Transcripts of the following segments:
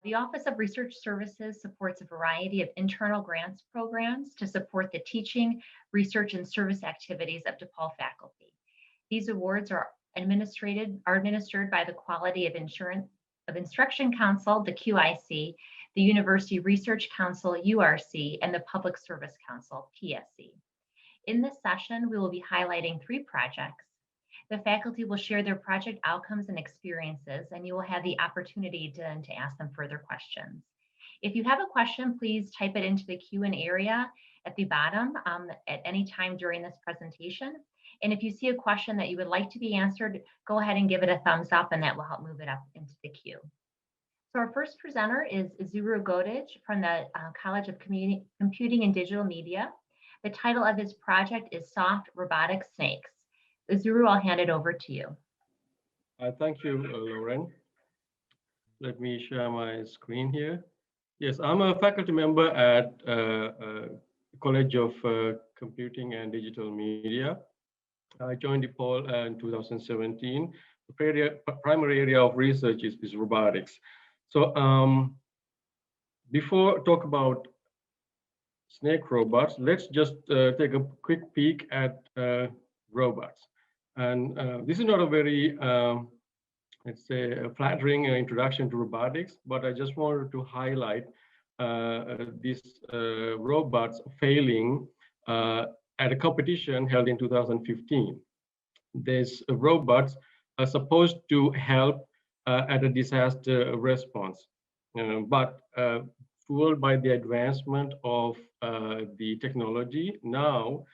The Office of Research Services supports a variety of internal grants programs to support the teaching, research, and service activities of DePaul faculty. These awards are administered by the Quality of Instruction Council, the QIC, the University Research Council, URC, and the Public Service Council, PSC. In this session, we will be highlighting 3 projects. The faculty will share their project outcomes and experiences, and you will have the opportunity to ask them further questions. If you have a question, please type it into the Q&A area at the bottom at any time during this presentation. And if you see a question that you would like to be answered, go ahead and give it a thumbs up, and that will help move it up into the queue. So our first presenter is Zuru Godij from the College of Computing and Digital Media. The title of his project is Soft Robotic Snakes. Zuru, I'll hand it over to you. Thank you, Lauren. Let me share my screen here. Yes, I'm a faculty member at College of Computing and Digital Media. I joined DePaul in 2017. The primary area of research is robotics. So before talk about snake robots, let's just take a quick peek at robots. And this is not a very, let's say, a flattering introduction to robotics, but I just wanted to highlight these robots failing at a competition held in 2015. These robots are supposed to help at a disaster response, but fueled by the advancement of the technology, now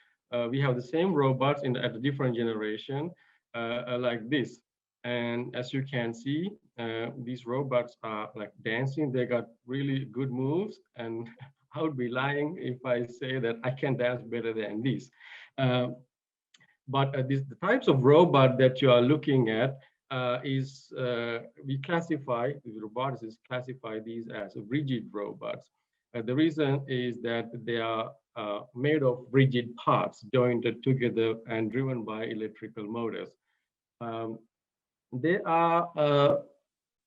we have the same robots at a different generation like this. And as you can see, these robots are like dancing. They got really good moves, and I would be lying if I say that I can dance better than this. But the types of robot that you are looking at we classify, robotics classify these as rigid robots. The reason is that they are made of rigid parts joined together and driven by electrical motors. They are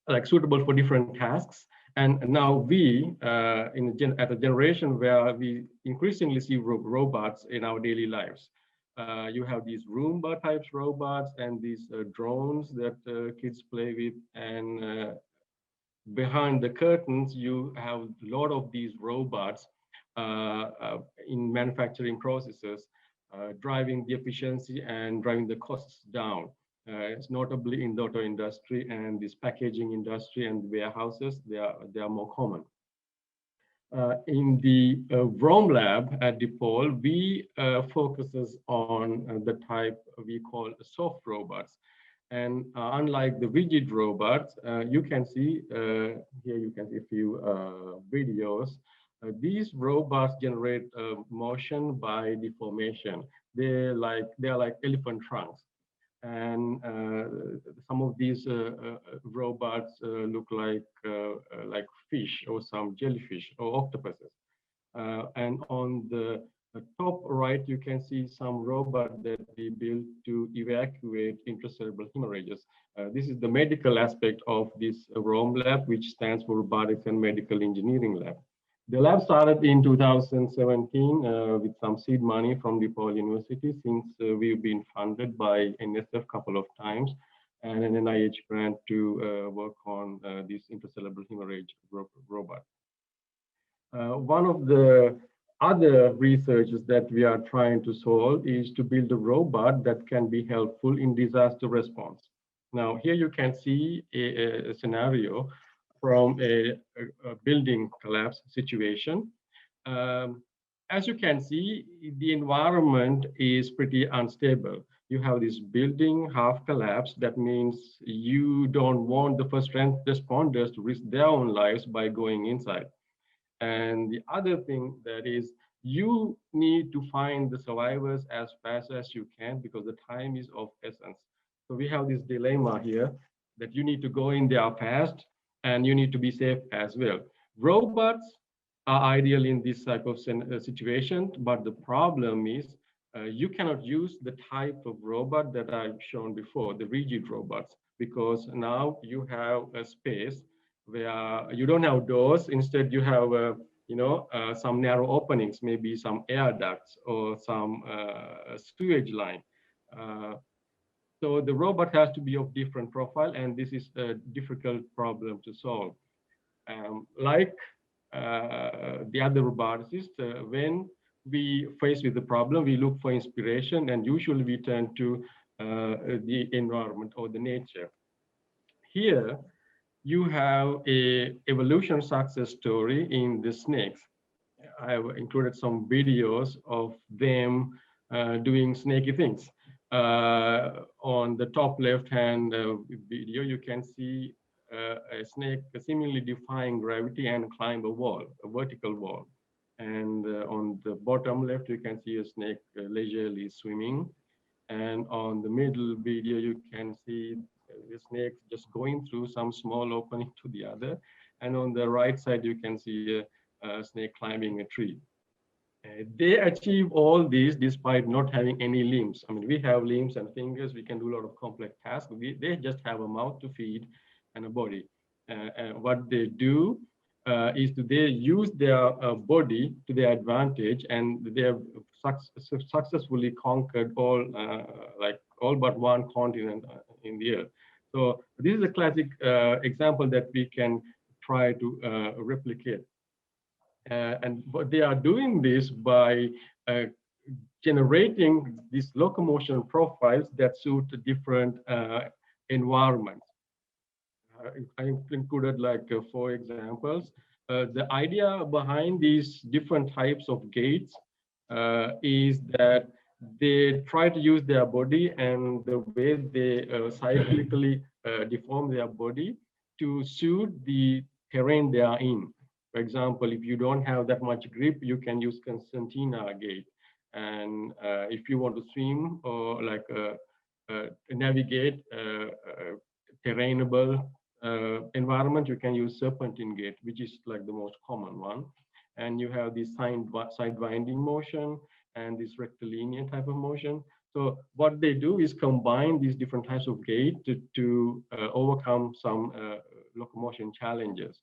like suitable for different tasks. And now we, at a generation where we increasingly see robots in our daily lives. You have these Roomba types robots and these drones that kids play with. And behind the curtains, you have a lot of these robots in manufacturing processes, driving the efficiency and driving the costs down. It's notably in the auto industry and this packaging industry and warehouses, they are more common. In the ROM Lab at DePaul, we focuses on the type we call soft robots. And unlike the rigid robots, you can see, here you can see a few videos. These robots generate motion by deformation. They're like elephant trunks. And some of these robots look like fish or some jellyfish or octopuses. And on the top right, you can see some robot that we built to evacuate intracerebral hemorrhages. This is the medical aspect of this ROM Lab, which stands for Robotics and Medical Engineering Lab. The lab started in 2017 with some seed money from DePaul University, since we've been funded by NSF a couple of times and an NIH grant to work on this intracerebral hemorrhage robot. One of the other researches that we are trying to solve is to build a robot that can be helpful in disaster response. Now, here you can see a scenario from a building collapse situation. As you can see, the environment is pretty unstable. You have this building half collapsed. That means you don't want the first responders to risk their own lives by going inside. And the other thing that is, you need to find the survivors as fast as you can because the time is of essence. So we have this dilemma here that you need to go in there fast and you need to be safe as well. Robots are ideal in this type of situation, but the problem is you cannot use the type of robot that I've shown before, the rigid robots, because now you have a space where you don't have doors. Instead, you have some narrow openings, maybe some air ducts or some sewage line. So the robot has to be of different profile, and this is a difficult problem to solve. Like the other roboticists, when we face with the problem, we look for inspiration, and usually we turn to the environment or the nature. Here, you have a evolution success story in the snakes. I have included some videos of them doing snaky things. On the top left-hand video, you can see a snake seemingly defying gravity and climb a wall, a vertical wall. And on the bottom left, you can see a snake leisurely swimming. And on the middle video, you can see the snake just going through some small opening to the other. And on the right side, you can see a snake climbing a tree. They achieve all these despite not having any limbs. I mean, we have limbs and fingers. We can do a lot of complex tasks. They just have a mouth to feed and a body. And what they do is they use their body to their advantage, and they have successfully conquered all but one continent in the earth. So this is a classic example that we can try to replicate. And but they are doing this by generating these locomotion profiles that suit different environments. I included like 4 examples. The idea behind these different types of gaits is that they try to use their body and the way they cyclically deform their body to suit the terrain they are in. For example, if you don't have that much grip, you can use concertina gait. And if you want to swim or like navigate terrainable environment, you can use serpentine gait, which is like the most common one. And you have this side winding motion and this rectilinear type of motion. So what they do is combine these different types of gait to overcome some locomotion challenges.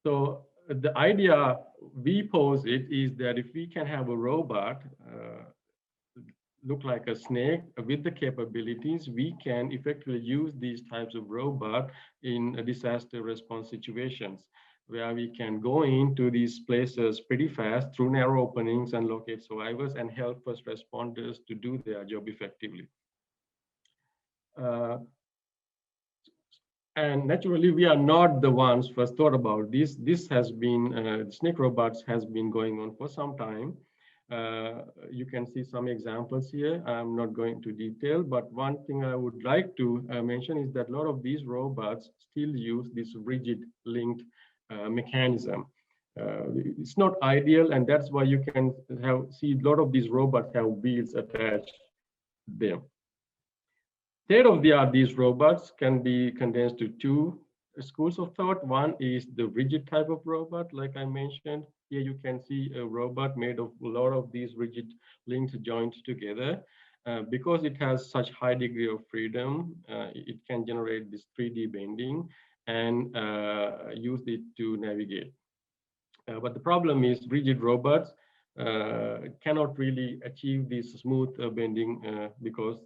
So the idea we pose it is that if we can have a robot look like a snake with the capabilities, we can effectively use these types of robot in disaster response situations, where we can go into these places pretty fast through narrow openings and locate survivors and help first responders to do their job effectively. And naturally, we are not the ones first thought about this. This has been, snake robots has been going on for some time. You can see some examples here. I'm not going to detail, but one thing I would like to mention is that a lot of these robots still use this rigid linked mechanism. It's not ideal, and that's why you can see a lot of these robots have wheels attached to them. State-of-the-art, these robots can be condensed to 2 schools of thought. One is the rigid type of robot, like I mentioned. Here you can see a robot made of a lot of these rigid links joined together. Because it has such high degree of freedom, it can generate this 3D bending and use it to navigate. But the problem is rigid robots cannot really achieve this smooth bending because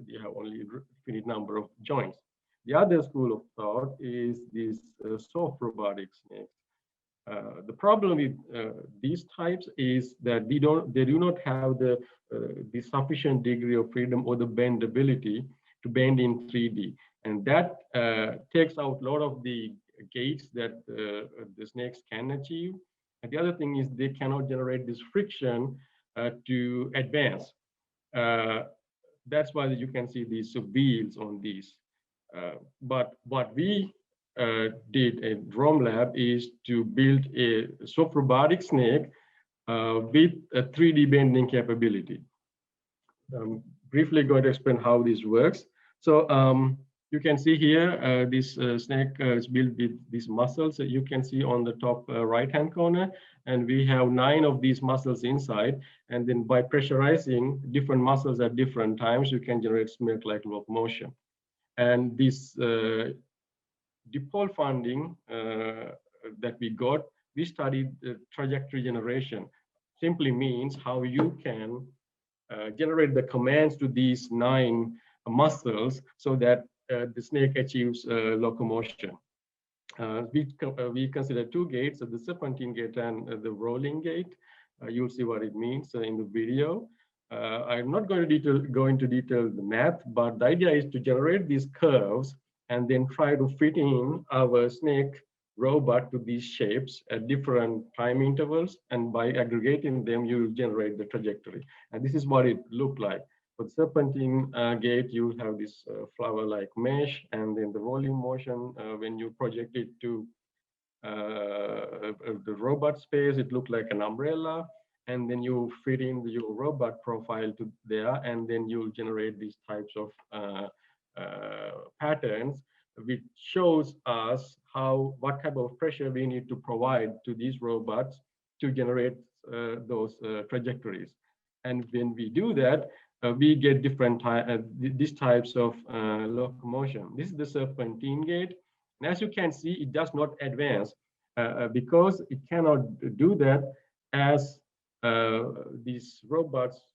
they have only a finite number of joints. The other school of thought is this soft robotic snakes. The problem with these types is that they do not have the sufficient degree of freedom or the bendability to bend in 3D, and that takes out a lot of the gaits that the snakes can achieve. And the other thing is they cannot generate this friction to advance. That's why you can see these wheels on these. But what we did at ROM Lab is to build a soft robotic snake with a 3D bending capability. I'm briefly going to explain how this works. So you can see here, this snake is built with these muscles that you can see on the top right-hand corner. And we have 9 of these muscles inside. And then by pressurizing different muscles at different times, you can generate snake-like locomotion. And this DePaul funding that we got, we studied trajectory generation. Simply means how you can generate the commands to these 9 muscles so that the snake achieves locomotion. We consider 2 gates, the serpentine gate and the rolling gate. You'll see what it means in the video. I'm not going to go into detail the math, but the idea is to generate these curves and then try to fit in our snake robot to these shapes at different time intervals. And by aggregating them, you generate the trajectory. And this is what it looked like. For the serpentine gate, you have this flower-like mesh, and then the rolling motion, when you project it to the robot space, it looked like an umbrella. And then you fit in your robot profile to there, and then you'll generate these types of patterns, which shows us what type of pressure we need to provide to these robots to generate those trajectories. And when we do that, we get different these types of locomotion. This is the serpentine gate. And as you can see, it does not advance because it cannot do that, as these robots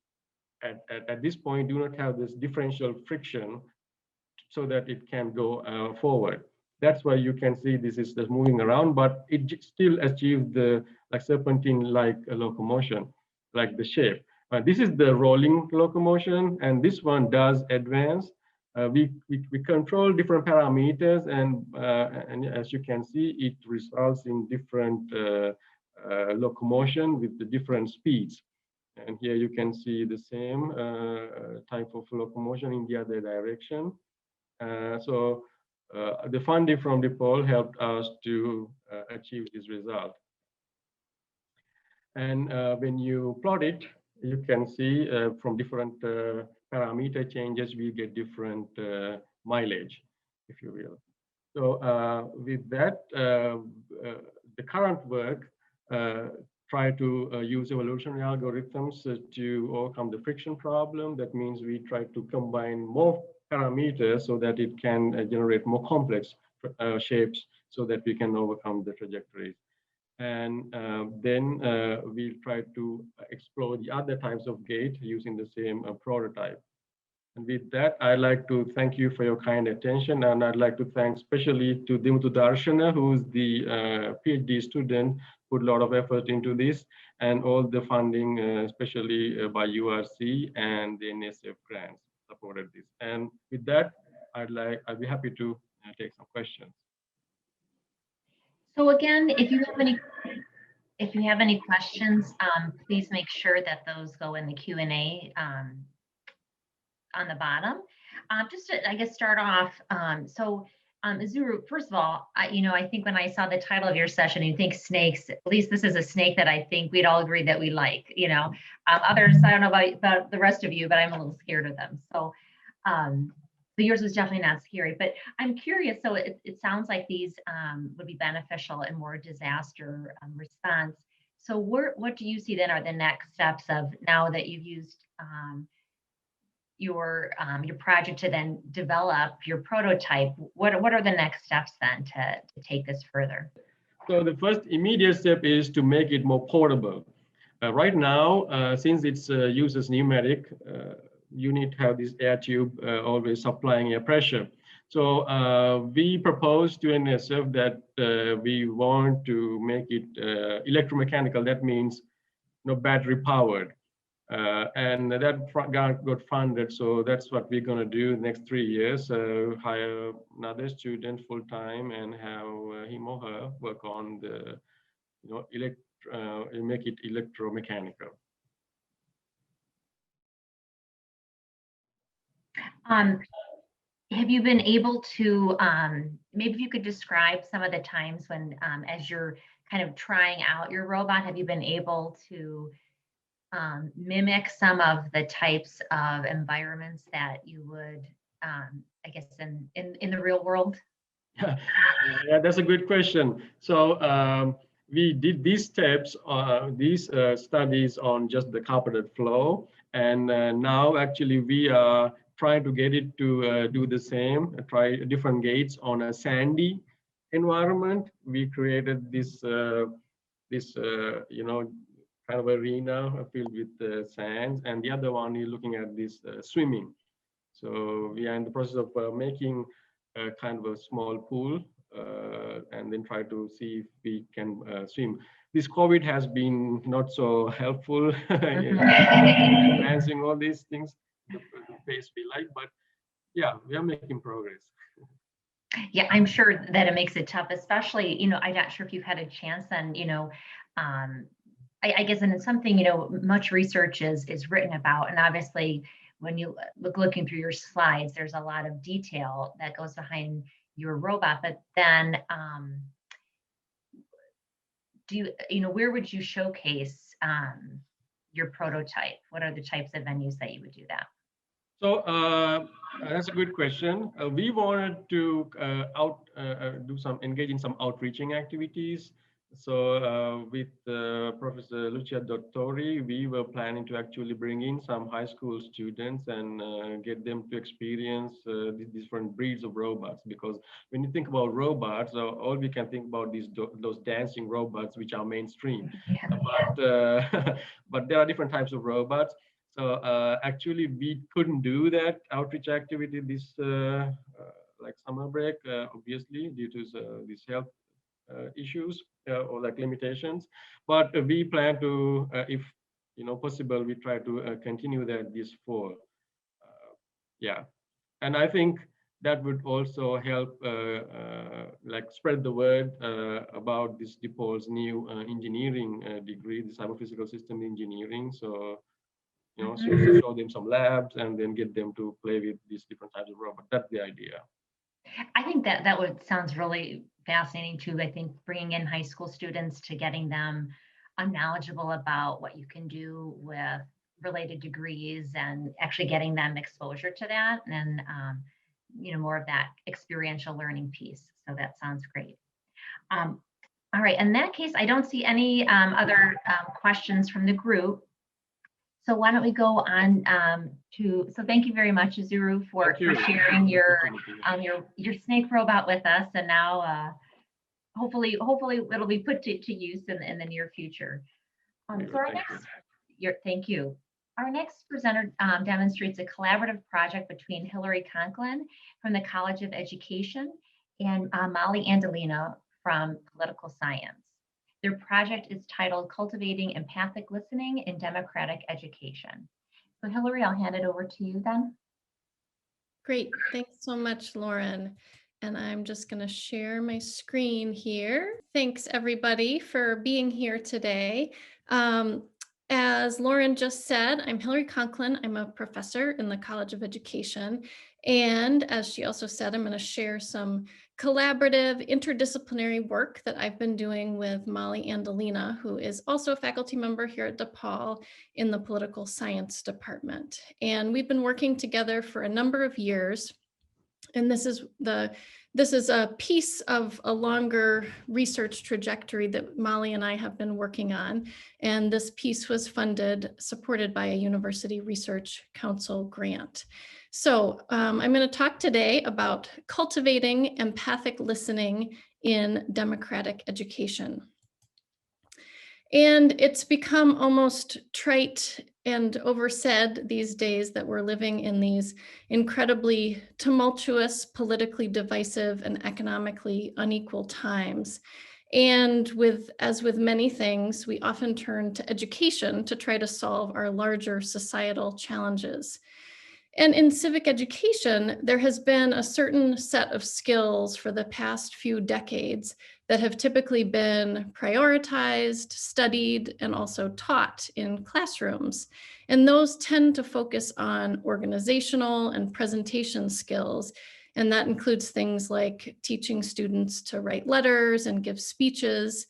at this point do not have this differential friction so that it can go forward. That's why you can see this is just moving around, but it still achieves the serpentine-like locomotion, like the shape. This is the rolling locomotion, and this one does advance. We control different parameters, and as you can see, it results in different locomotion with the different speeds. And here you can see the same type of locomotion in the other direction. So the funding from DePaul helped us to achieve this result. And when you plot it, you can see from different parameter changes, we get different mileage, if you will. So with that, the current work try to use evolutionary algorithms to overcome the friction problem. That means we try to combine more parameters so that it can generate more complex shapes so that we can overcome the trajectories. And then we try to explore the other types of gate using the same prototype. And with that, I'd like to thank you for your kind attention. And I'd like to thank especially to Dimtu Darshana, who's the PhD student, put a lot of effort into this, and all the funding, especially by URC and the NSF grants supported this. And with that, I'd be happy to take some questions. So again, if you have any questions, please make sure that those go in the Q&A on the bottom. Just to, I guess, start off. Zuru, first of all, I think when I saw the title of your session, you think snakes. At least this is a snake that I think we'd all agree that we like. Others, I don't know about the rest of you, but I'm a little scared of them. So. But yours was definitely not scary, but I'm curious. So it sounds like these would be beneficial in more disaster response. So what do you see then are the next steps of now that you've used your project to then develop your prototype? What are the next steps then to take this further? So the first immediate step is to make it more portable. Right now, since it's uses pneumatic, you need to have this air tube always supplying air pressure. So we proposed to NSF that we want to make it electromechanical. That means battery powered. And that got funded. So that's what we're going to do the next 3 years, hire another student full time and have him or her work on the, make it electromechanical. Have you been able to, maybe if you could describe some of the times when, as you're kind of trying out your robot, have you been able to mimic some of the types of environments that you would, I guess, in the real world? Yeah, that's a good question. So we did these steps, these studies on just the carpeted floor. And now actually we are trying to get it to do the same, try different gates on a sandy environment, we created this kind of arena filled with sands, and the other one is looking at this swimming. So we are in the process of making a kind of a small pool, and then try to see if we can swim. This COVID has been not so helpful in advancing all these things the pace we like, but yeah, we are making progress. Yeah, I'm sure that it makes it tough, especially, I'm not sure if you've had a chance and, I guess, and it's something, much research is written about. And obviously, when you looking through your slides, there's a lot of detail that goes behind your robot. But then, where would you showcase your prototype? What are the types of venues that you would do that? So that's a good question. We wanted to engage in some outreaching activities. So with Professor Lucia Dottori, we were planning to actually bring in some high school students and get them to experience these different breeds of robots. Because when you think about robots, all we can think about those dancing robots, which are mainstream. Yeah. But there are different types of robots. So actually, we couldn't do that outreach activity this like summer break, obviously due to these health issues or like limitations. But we plan to, if possible, we try to continue that this fall. Yeah, and I think that would also help like spread the word about this DePaul's new engineering degree, the cyber-physical system engineering. So so show them some labs and then get them to play with these different types of robots. That's the idea. I think that sounds really fascinating too. I think bringing in high school students to getting them knowledgeable about what you can do with related degrees and actually getting them exposure to that and more of that experiential learning piece. So that sounds great. All right, in that case, I don't see any other questions from the group. So why don't we go on so thank you very much, Azuru, for sharing your snake robot with us. And now hopefully it'll be put to use in the near future. So thank you. Our next presenter demonstrates a collaborative project between Hillary Conklin from the College of Education and Molly Andolina from Political Science. Their project is titled Cultivating Empathic Listening in Democratic Education. So Hillary, I'll hand it over to you then. Great, thanks so much, Lauren. And I'm just going to share my screen here. Thanks everybody for being here today. As Lauren just said, I'm Hillary Conklin. I'm a professor in the College of Education. And as she also said, I'm going to share some collaborative interdisciplinary work that I've been doing with Molly Andolina, who is also a faculty member here at DePaul in the Political Science Department. And we've been working together for a number of years. And this is a piece of a longer research trajectory that Molly and I have been working on. And this piece was supported by a University Research Council grant. So I'm going to talk today about cultivating empathic listening in democratic education. And it's become almost trite and oversaid these days that we're living in these incredibly tumultuous, politically divisive, and economically unequal times. And as with many things, we often turn to education to try to solve our larger societal challenges. And in civic education, there has been a certain set of skills for the past few decades that have typically been prioritized, studied, and also taught in classrooms. And those tend to focus on organizational and presentation skills. And that includes things like teaching students to write letters and give speeches.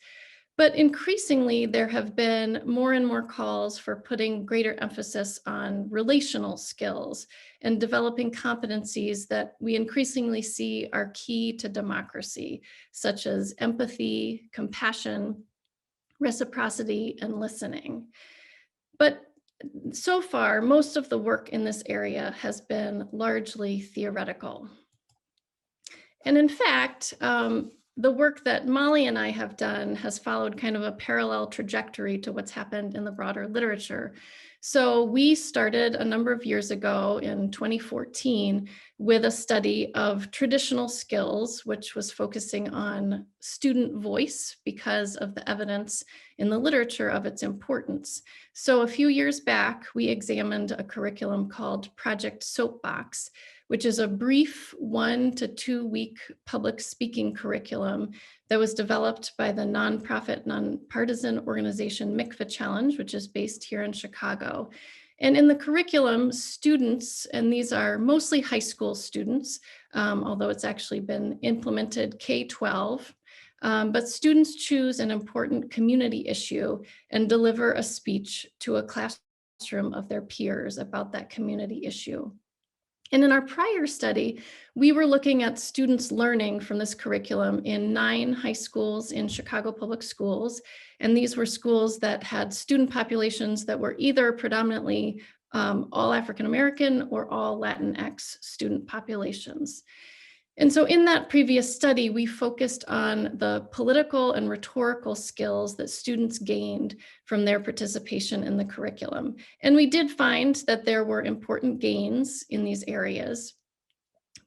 But increasingly, there have been more and more calls for putting greater emphasis on relational skills and developing competencies that we increasingly see are key to democracy, such as empathy, compassion, reciprocity, and listening. But so far, most of the work in this area has been largely theoretical. And in fact, the work that Molly and I have done has followed kind of a parallel trajectory to what's happened in the broader literature. So we started a number of years ago in 2014 with a study of traditional skills, which was focusing on student voice because of the evidence in the literature of its importance. So a few years back, we examined a curriculum called Project Soapbox, which is a brief 1 to 2 week public speaking curriculum that was developed by the nonprofit, nonpartisan organization MICVA Challenge, which is based here in Chicago. And in the curriculum, students, and these are mostly high school students, although it's actually been implemented K-12, but students choose an important community issue and deliver a speech to a classroom of their peers about that community issue. And in our prior study, we were looking at students learning from this curriculum in 9 high schools in Chicago Public Schools. And these were schools that had student populations that were either predominantly all African American or all Latinx student populations. And so in that previous study, we focused on the political and rhetorical skills that students gained from their participation in the curriculum. And we did find that there were important gains in these areas.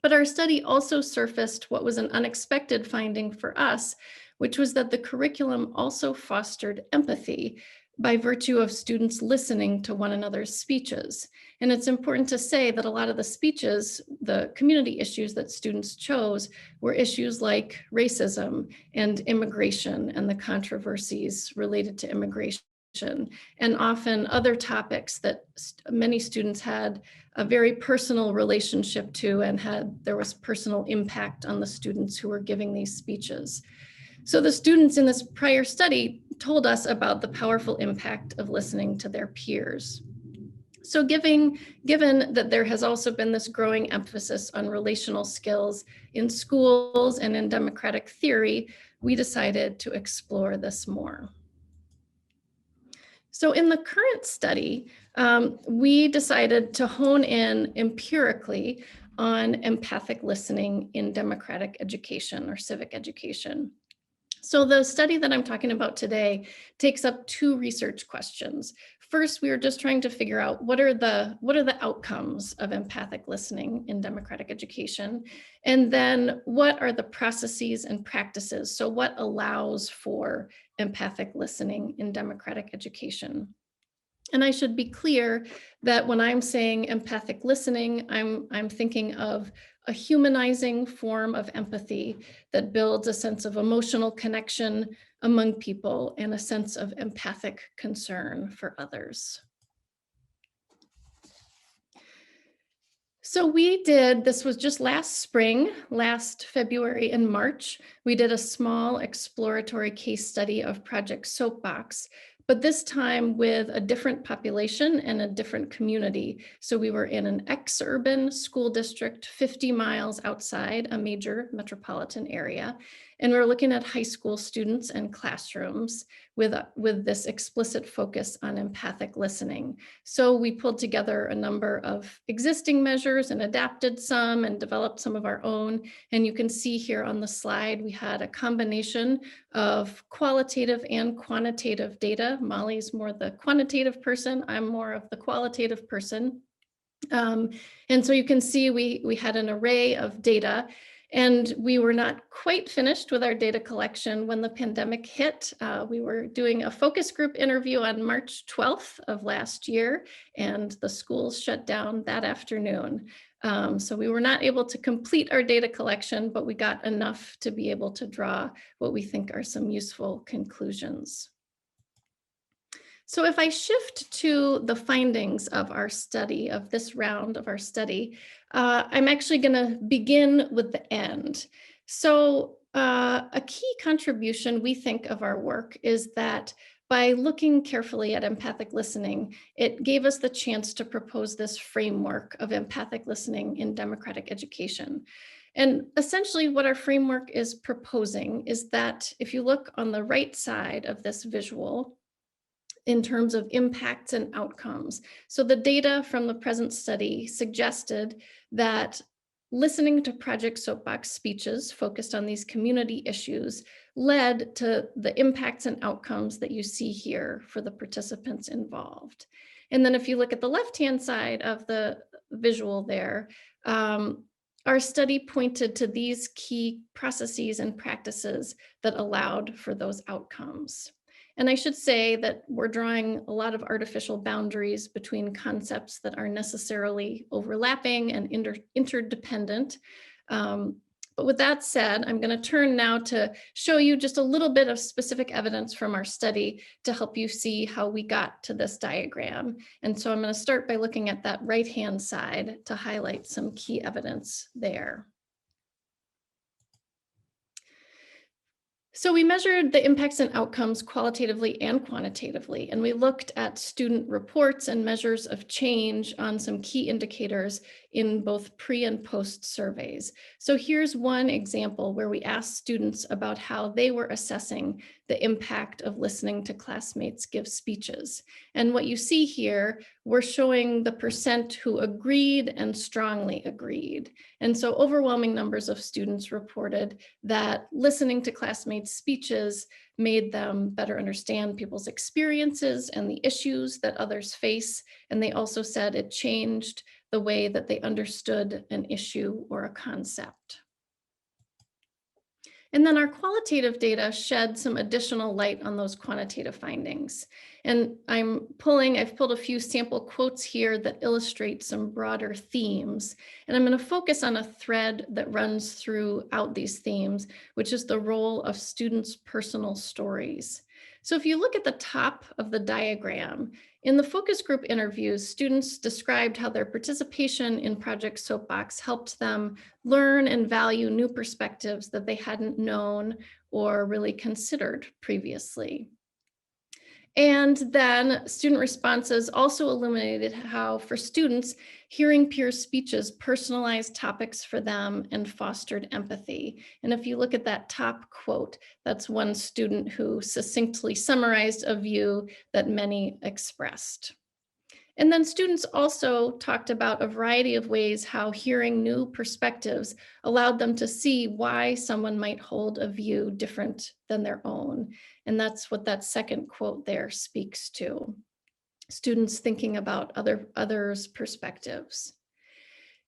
But our study also surfaced what was an unexpected finding for us, which was that the curriculum also fostered empathy by virtue of students listening to one another's speeches. And it's important to say that a lot of the speeches, the community issues that students chose were issues like racism and immigration and the controversies related to immigration, and often other topics that many students had a very personal relationship to and there was personal impact on the students who were giving these speeches. So the students in this prior study told us about the powerful impact of listening to their peers. So given that there has also been this growing emphasis on relational skills in schools and in democratic theory, we decided to explore this more. So in the current study, we decided to hone in empirically on empathic listening in democratic education or civic education. So the study that I'm talking about today takes up 2 research questions. First, we were just trying to figure out what are the outcomes of empathic listening in democratic education, and then what are the processes and practices? So what allows for empathic listening in democratic education? And I should be clear that when I'm saying empathic listening, I'm thinking of a humanizing form of empathy that builds a sense of emotional connection among people and a sense of empathic concern for others. So this was just last spring, last February and March, we did a small exploratory case study of Project Soapbox, but this time with a different population and a different community. So we were in an ex-urban school district 50 miles outside a major metropolitan area. And we're looking at high school students and classrooms with this explicit focus on empathic listening. So we pulled together a number of existing measures and adapted some and developed some of our own. And you can see here on the slide, we had a combination of qualitative and quantitative data. Molly's more the quantitative person, I'm more of the qualitative person. And so you can see we had an array of data. And we were not quite finished with our data collection when the pandemic hit. We were doing a focus group interview on March 12th of last year, and the schools shut down that afternoon. So we were not able to complete our data collection, but we got enough to be able to draw what we think are some useful conclusions. So if I shift to the findings of our study, of this round of our study, I'm actually going to begin with the end. So a key contribution we think of our work is that by looking carefully at empathic listening, it gave us the chance to propose this framework of empathic listening in democratic education. And essentially what our framework is proposing is that if you look on the right side of this visual, in terms of impacts and outcomes. So the data from the present study suggested that listening to Project Soapbox speeches focused on these community issues led to the impacts and outcomes that you see here for the participants involved. And then if you look at the left-hand side of the visual there, our study pointed to these key processes and practices that allowed for those outcomes. And I should say that we're drawing a lot of artificial boundaries between concepts that are necessarily overlapping and interdependent. But with that said, I'm going to turn now to show you just a little bit of specific evidence from our study to help you see how we got to this diagram. And so I'm going to start by looking at that right-hand side to highlight some key evidence there. So we measured the impacts and outcomes qualitatively and quantitatively, and we looked at student reports and measures of change on some key indicators in both pre and post surveys. So here's one example where we asked students about how they were assessing the impact of listening to classmates give speeches. And what you see here, we're showing the percent who agreed and strongly agreed. And so overwhelming numbers of students reported that listening to classmates' speeches made them better understand people's experiences and the issues that others face. And they also said it changed the way that they understood an issue or a concept. And then our qualitative data shed some additional light on those quantitative findings. And I've pulled a few sample quotes here that illustrate some broader themes. And I'm going to focus on a thread that runs throughout these themes, which is the role of students' personal stories. So if you look at the top of the diagram, in the focus group interviews, students described how their participation in Project Soapbox helped them learn and value new perspectives that they hadn't known or really considered previously. And then student responses also illuminated how, for students, hearing peer speeches personalized topics for them and fostered empathy. And if you look at that top quote, that's one student who succinctly summarized a view that many expressed. And then students also talked about a variety of ways how hearing new perspectives allowed them to see why someone might hold a view different than their own. And that's what that second quote there speaks to. Students thinking about others' perspectives.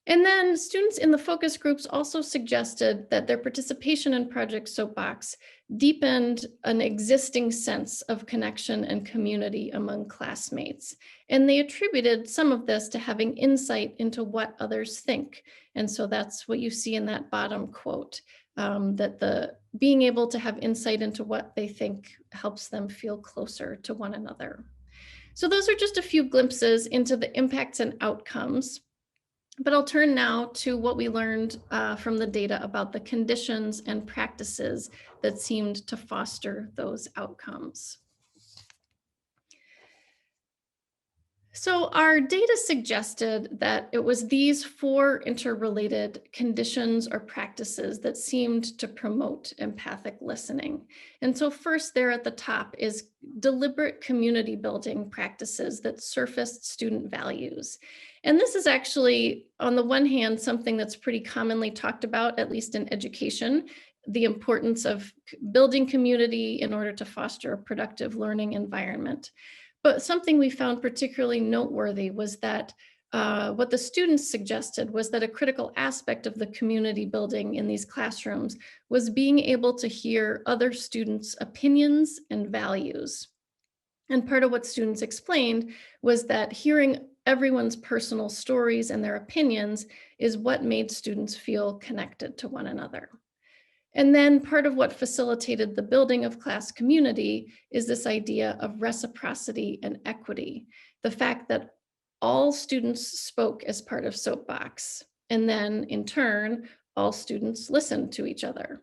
And then students in the focus groups also suggested that their participation in Project Soapbox deepened an existing sense of connection and community among classmates. And they attributed some of this to having insight into what others think. And so that's what you see in that bottom quote, that the being able to have insight into what they think helps them feel closer to one another. So those are just a few glimpses into the impacts and outcomes. But I'll turn now to what we learned from the data about the conditions and practices that seemed to foster those outcomes. So our data suggested that it was these 4 interrelated conditions or practices that seemed to promote empathic listening. And so first there at the top is deliberate community building practices that surfaced student values. And this is actually, on the one hand, something that's pretty commonly talked about, at least in education, the importance of building community in order to foster a productive learning environment. But something we found particularly noteworthy was that what the students suggested was that a critical aspect of the community building in these classrooms was being able to hear other students' opinions and values. And part of what students explained was that hearing everyone's personal stories and their opinions is what made students feel connected to one another. And then part of what facilitated the building of class community is this idea of reciprocity and equity. The fact that all students spoke as part of Soapbox, and then in turn, all students listened to each other.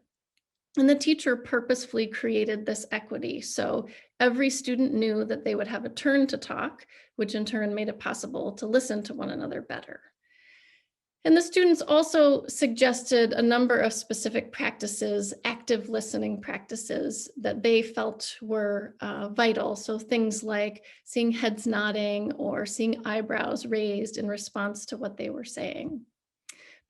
And the teacher purposefully created this equity. So every student knew that they would have a turn to talk, which in turn made it possible to listen to one another better. And the students also suggested a number of specific practices, active listening practices that they felt were vital. So things like seeing heads nodding or seeing eyebrows raised in response to what they were saying.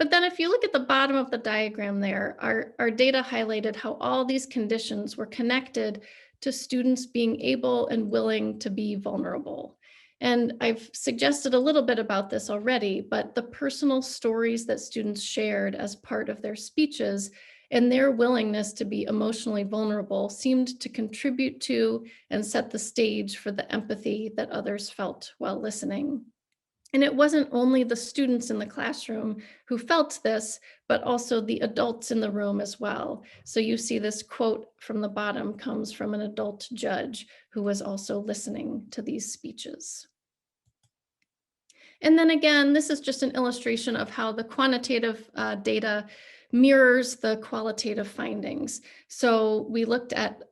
But then if you look at the bottom of the diagram there, our data highlighted how all these conditions were connected to students being able and willing to be vulnerable. And I've suggested a little bit about this already, but the personal stories that students shared as part of their speeches and their willingness to be emotionally vulnerable seemed to contribute to and set the stage for the empathy that others felt while listening. And it wasn't only the students in the classroom who felt this, but also the adults in the room as well. So you see this quote from the bottom comes from an adult judge who was also listening to these speeches. And then again, this is just an illustration of how the quantitative data mirrors the qualitative findings. So we looked at,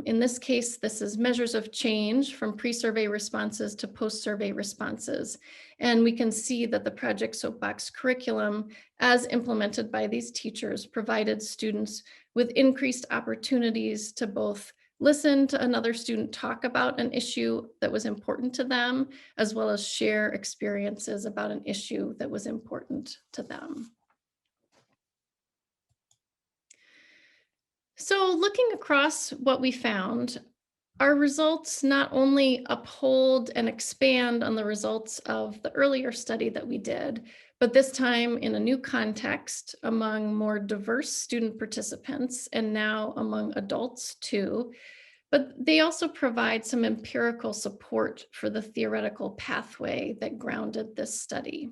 in this case, this is measures of change from pre-survey responses to post-survey responses. And we can see that the Project Soapbox curriculum, as implemented by these teachers, provided students with increased opportunities to both listen to another student talk about an issue that was important to them, as well as share experiences about an issue that was important to them. So looking across what we found, our results not only uphold and expand on the results of the earlier study that we did, but this time in a new context among more diverse student participants and now among adults too. But they also provide some empirical support for the theoretical pathway that grounded this study.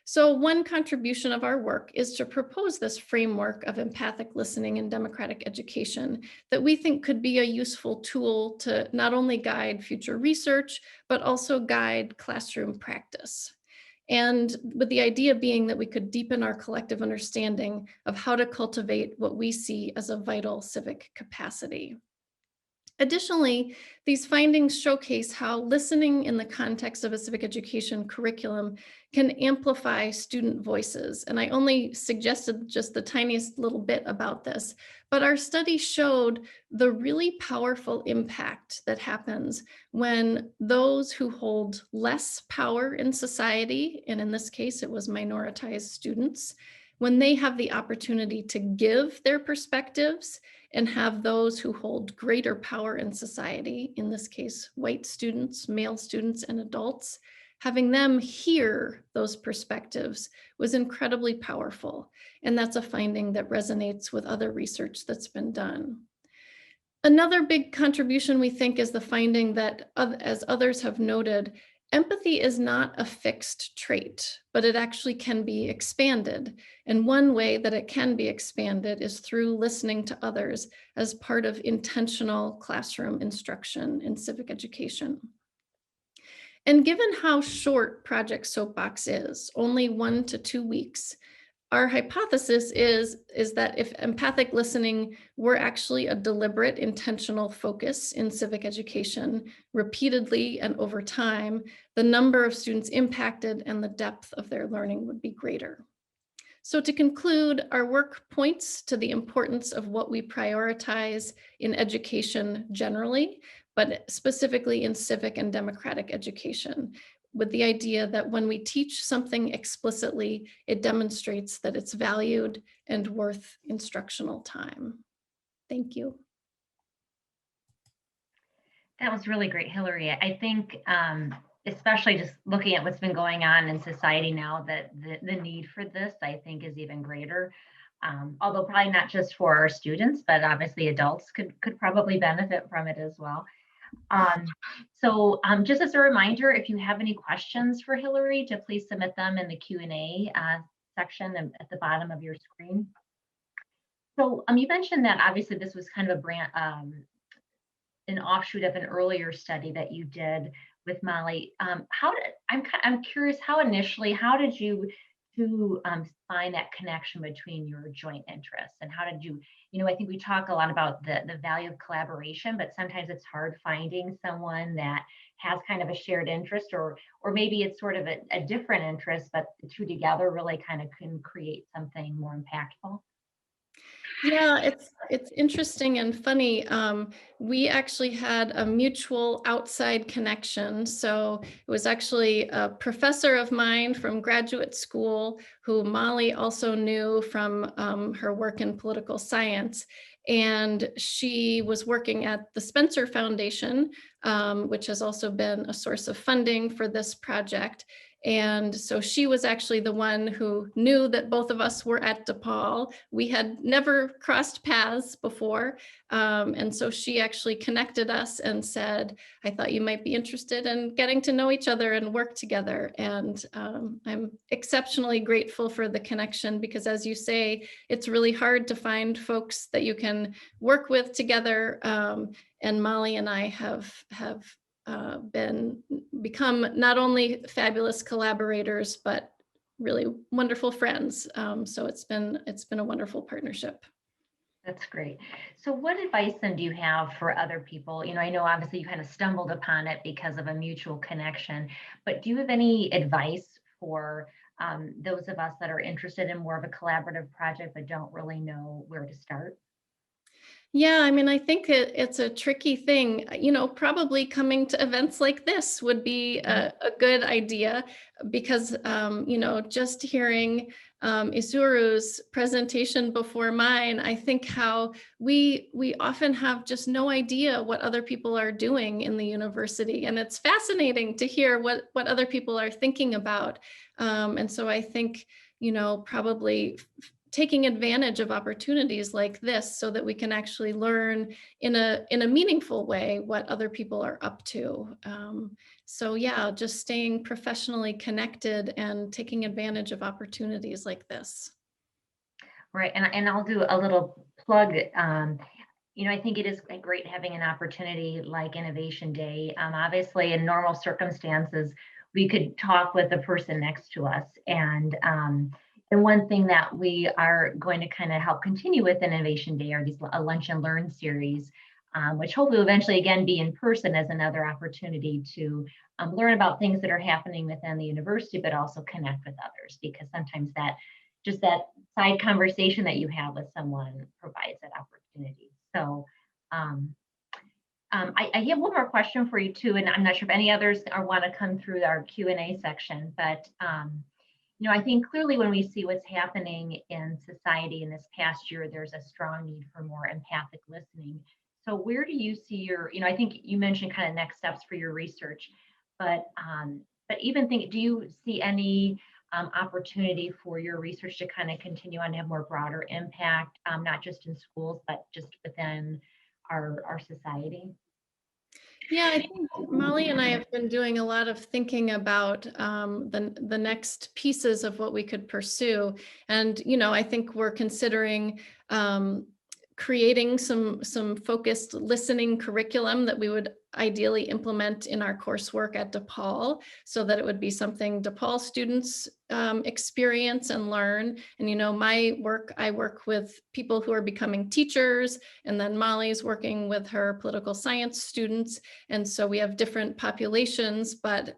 So one contribution of our work is to propose this framework of empathic listening in democratic education that we think could be a useful tool to not only guide future research, but also guide classroom practice. And with the idea being that we could deepen our collective understanding of how to cultivate what we see as a vital civic capacity. Additionally, these findings showcase how listening in the context of a civic education curriculum can amplify student voices. And I only suggested just the tiniest little bit about this, but our study showed the really powerful impact that happens when those who hold less power in society, and in this case, it was minoritized students, when they have the opportunity to give their perspectives and have those who hold greater power in society, in this case, white students, male students, and adults, having them hear those perspectives was incredibly powerful. And that's a finding that resonates with other research that's been done. Another big contribution, we think, is the finding that, as others have noted, empathy is not a fixed trait, but it actually can be expanded. And one way that it can be expanded is through listening to others as part of intentional classroom instruction in civic education. And given how short Project Soapbox is, only 1 to 2 weeks, our hypothesis is that if empathic listening were actually a deliberate, intentional focus in civic education, repeatedly and over time, the number of students impacted and the depth of their learning would be greater. So to conclude, our work points to the importance of what we prioritize in education generally, but specifically in civic and democratic education, with the idea that when we teach something explicitly, it demonstrates that it's valued and worth instructional time. Thank you. That was really great, Hillary. I think, especially just looking at what's been going on in society now, that the need for this, I think, is even greater. Although probably not just for our students, but obviously adults could probably benefit from it as well. So just as a reminder, if you have any questions for Hillary, to please submit them in the Q&A section at the bottom of your screen. So you mentioned that obviously this was kind of an offshoot of an earlier study that you did with Molly. I'm curious, how did you find that connection between your joint interests, and how did you, I think we talk a lot about the value of collaboration, but sometimes it's hard finding someone that has kind of a shared interest, or maybe it's sort of a different interest, but the two together really kind of can create something more impactful. Yeah, it's interesting and funny. We actually had a mutual outside connection. So it was actually a professor of mine from graduate school who Molly also knew from her work in political science. And she was working at the Spencer Foundation, which has also been a source of funding for this project. And so she was actually the one who knew that both of us were at DePaul. We had never crossed paths before. And so she actually connected us and said, I thought you might be interested in getting to know each other and work together. And I'm exceptionally grateful for the connection because, as you say, it's really hard to find folks that you can work with together. And Molly and I have become not only fabulous collaborators, but really wonderful friends. So it's been a wonderful partnership. That's great. So what advice then do you have for other people? I know obviously you kind of stumbled upon it because of a mutual connection, but do you have any advice for those of us that are interested in more of a collaborative project but don't really know where to start? Yeah, I mean, I think it's a tricky thing. Probably coming to events like this would be a good idea because, just hearing Isuru's presentation before mine, I think how we often have just no idea what other people are doing in the university, and it's fascinating to hear what other people are thinking about. And so I think, probably taking advantage of opportunities like this so that we can actually learn in a meaningful way what other people are up to. So yeah, just staying professionally connected and taking advantage of opportunities like this. Right. And I'll do a little plug. I think it is great having an opportunity like Innovation Day. Obviously, in normal circumstances, we could talk with the person next to us. And one thing that we are going to kind of help continue with Innovation Day are these a lunch and learn series, which hopefully will eventually again be in person as another opportunity to learn about things that are happening within the university, but also connect with others, because sometimes that side conversation that you have with someone provides that opportunity. So I have one more question for you too, and I'm not sure if any others want to come through our Q&A section, but I think clearly when we see what's happening in society in this past year, there's a strong need for more empathic listening. So where do you see I think you mentioned kind of next steps for your research, but even do you see any opportunity for your research to kind of continue on to have more broader impact, not just in schools, but just within our society? Yeah, I think Molly and I have been doing a lot of thinking about the next pieces of what we could pursue, and I think we're considering creating some focused listening curriculum that we would ideally implement in our coursework at DePaul, so that it would be something DePaul students experience and learn. And my work, I work with people who are becoming teachers, and then Molly's working with her political science students. And so we have different populations, but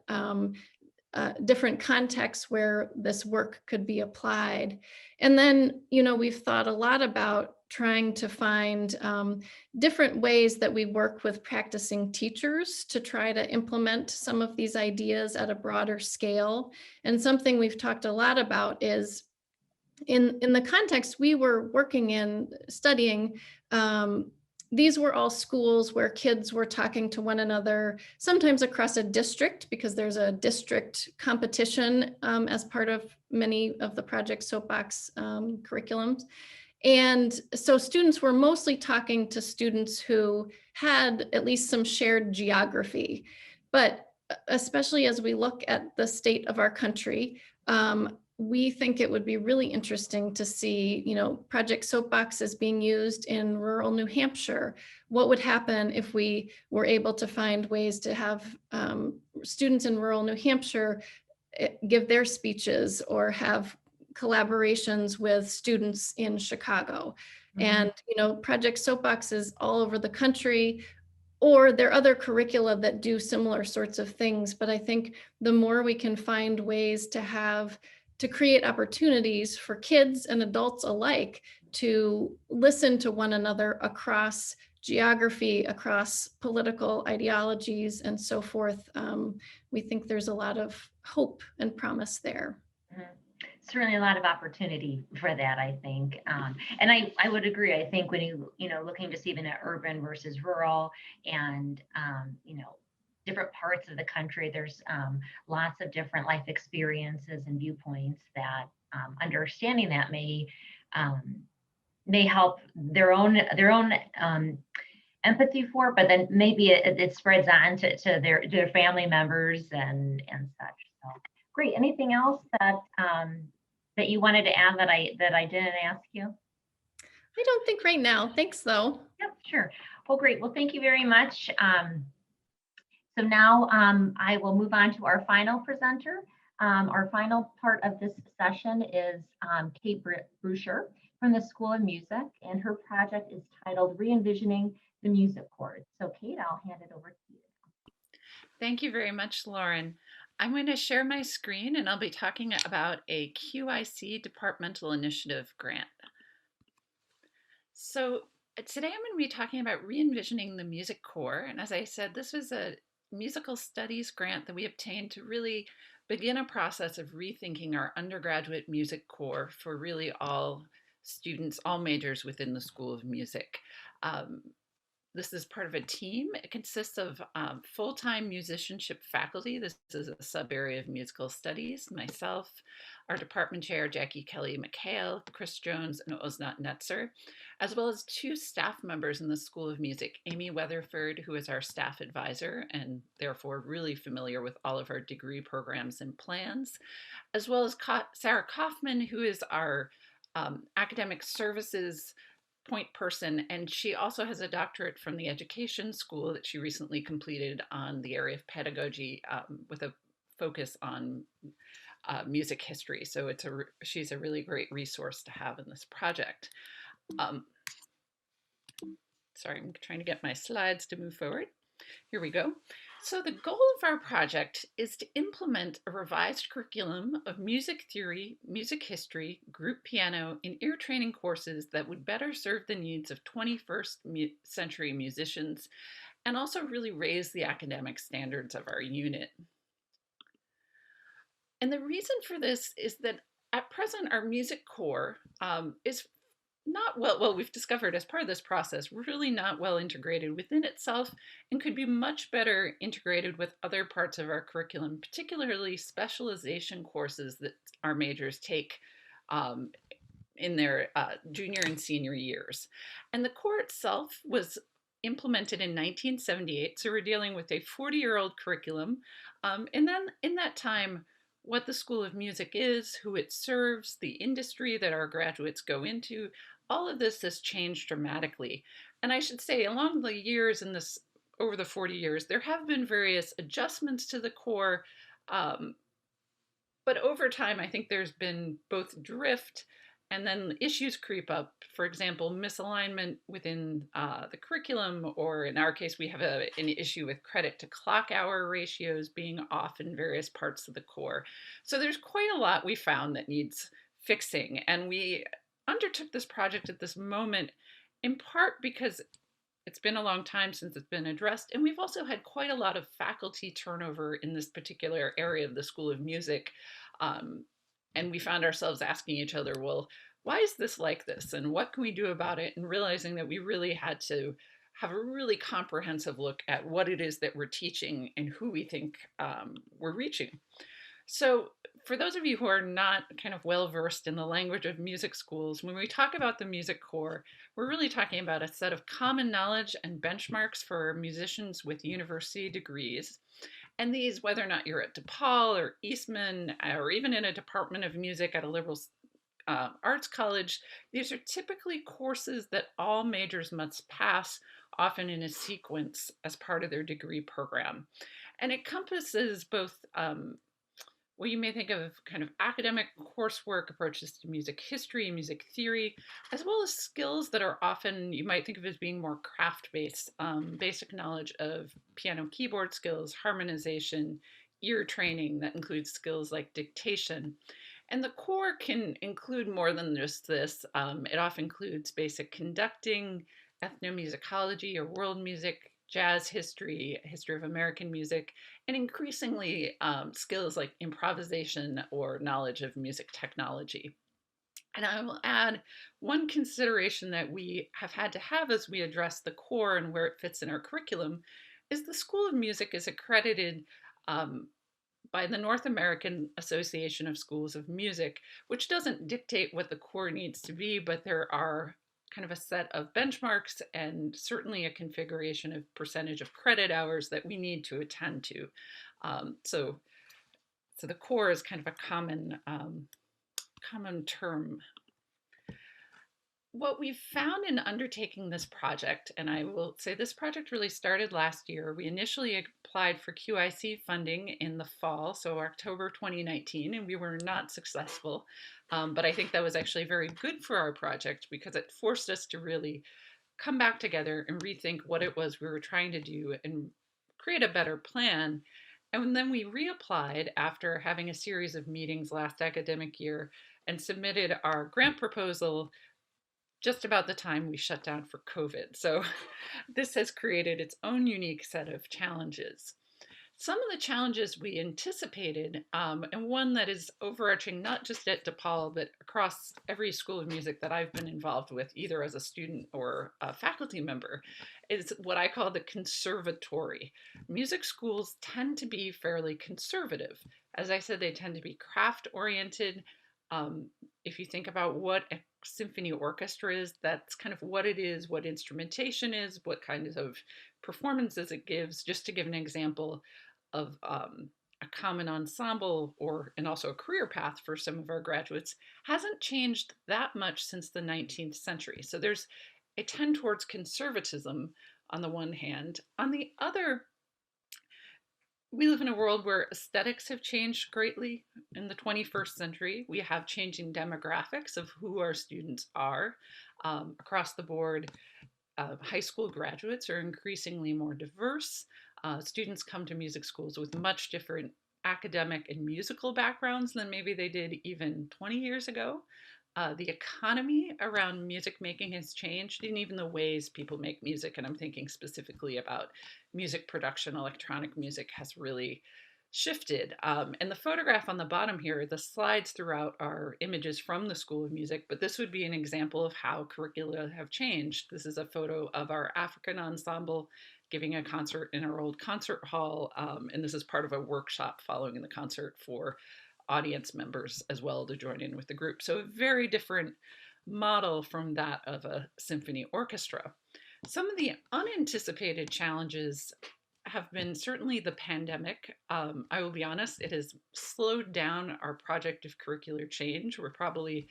different contexts where this work could be applied. And then, we've thought a lot about trying to find different ways that we work with practicing teachers to try to implement some of these ideas at a broader scale. And something we've talked a lot about is in the context we were working in studying, these were all schools where kids were talking to one another, sometimes across a district, because there's a district competition as part of many of the Project Soapbox curriculums. And so students were mostly talking to students who had at least some shared geography. But especially as we look at the state of our country, we think it would be really interesting to see, Project Soapbox is being used in rural New Hampshire. What would happen if we were able to find ways to have students in rural New Hampshire give their speeches or have collaborations with students in Chicago? Mm-hmm. And, Project Soapbox is all over the country, or there are other curricula that do similar sorts of things. But I think the more we can find ways to have to create opportunities for kids and adults alike to listen to one another across geography, across political ideologies, and so forth. We think there's a lot of hope and promise there. Mhm. Certainly a lot of opportunity for that, I think. And I would agree. I think when looking just even at urban versus rural and, different parts of the country, there's lots of different life experiences and viewpoints that understanding that may help their own empathy for, but then maybe it spreads on to their family members and such. So great. Anything else that you wanted to add that I didn't ask you? I don't think right now. Thanks, though. Yep, sure. Well, great. Well, thank you very much. So now I will move on to our final presenter. Our final part of this session is Kate Bruscher from the School of Music, and her project is titled Re-envisioning the Music Chords. So Kate, I'll hand it over to you. Thank you very much, Lauren. I'm going to share my screen and I'll be talking about a QIC departmental initiative grant. So today I'm going to be talking about re-envisioning the music core. And as I said, this was a musical studies grant that we obtained to really begin a process of rethinking our undergraduate music core for really all students, all majors within the School of Music. This is part of a team. It consists of full-time musicianship faculty. This is a sub-area of musical studies. Myself, our department chair, Jackie Kelly McHale, Chris Jones, and Oznat Netzer, as well as 2 staff members in the School of Music, Amy Weatherford, who is our staff advisor and therefore really familiar with all of our degree programs and plans, as well as Sarah Kaufman, who is our academic services point person, and she also has a doctorate from the Education School that she recently completed on the area of pedagogy with a focus on music history. So she's a really great resource to have in this project. Sorry, I'm trying to get my slides to move forward. Here we go. So the goal of our project is to implement a revised curriculum of music theory, music history, group piano, and ear training courses that would better serve the needs of 21st century musicians and also really raise the academic standards of our unit. And the reason for this is that at present our music core is not well, we've discovered as part of this process, really not well integrated within itself and could be much better integrated with other parts of our curriculum, particularly specialization courses that our majors take in their junior and senior years. And the core itself was implemented in 1978, so we're dealing with a 40-year-old curriculum. And then in that time, what the School of Music is, who it serves, the industry that our graduates go into, all of this has changed dramatically. And I should say, along the years over the 40 years, there have been various adjustments to the core. But over time, I think there's been both drift and then issues creep up. For example, misalignment within the curriculum, or in our case, we have an issue with credit to clock hour ratios being off in various parts of the core. So there's quite a lot we found that needs fixing. And we undertook this project at this moment in part because it's been a long time since it's been addressed, and we've also had quite a lot of faculty turnover in this particular area of the School of Music, and we found ourselves asking each other, well, why is this like this, and what can we do about it, and realizing that we really had to have a really comprehensive look at what it is that we're teaching and who we think we're reaching. So for those of you who are not kind of well versed in the language of music schools, when we talk about the music core, we're really talking about a set of common knowledge and benchmarks for musicians with university degrees. And these, whether or not you're at DePaul or Eastman, or even in a department of music at a liberal arts college, these are typically courses that all majors must pass, often in a sequence as part of their degree program. And it encompasses both what you may think of kind of academic coursework, approaches to music history, music theory, as well as skills that are often, you might think of as being more craft-based, basic knowledge of piano keyboard skills, harmonization, ear training that includes skills like dictation. And the core can include more than just this. It often includes basic conducting, ethnomusicology or world music, jazz history, history of American music, and increasingly skills like improvisation or knowledge of music technology. And I will add one consideration that we have had to have as we address the core and where it fits in our curriculum is the School of Music is accredited um, by the North American Association of Schools of Music, which doesn't dictate what the core needs to be, but there are kind of a set of benchmarks and certainly a configuration of percentage of credit hours that we need to attend to. So the core is kind of a common term. What we've found in undertaking this project, and I will say this project really started last year. We initially applied for QIC funding in the fall, so October 2019, and we were not successful. But I think that was actually very good for our project because it forced us to really come back together and rethink what it was we were trying to do and create a better plan. And then we reapplied after having a series of meetings last academic year and submitted our grant proposal just about the time we shut down for COVID. So this has created its own unique set of challenges. Some of the challenges we anticipated, and one that is overarching not just at DePaul, but across every school of music that I've been involved with, either as a student or a faculty member, is what I call the conservatory. Music schools tend to be fairly conservative. As I said, they tend to be craft oriented. If you think about what a symphony orchestra is, that's kind of what it is, what instrumentation is, what kinds of performances it gives. Just to give an example of a common ensemble and also a career path for some of our graduates hasn't changed that much since the 19th century. So there's a tend towards conservatism on the one hand. On the other, we live in a world where aesthetics have changed greatly in the 21st century. We have changing demographics of who our students are across the board. High school graduates are increasingly more diverse. Students come to music schools with much different academic and musical backgrounds than maybe they did even 20 years ago. The economy around music making has changed, and even the ways people make music, and I'm thinking specifically about music production, electronic music has really shifted. And the photograph on the bottom here, the slides throughout are images from the School of Music, but this would be an example of how curricula have changed. This is a photo of our African ensemble giving a concert in our old concert hall, and this is part of a workshop following the concert for audience members as well to join in with the group. So a very different model from that of a symphony orchestra. Some of the unanticipated challenges have been certainly the pandemic. I will be honest, it has slowed down our project of curricular change. We're probably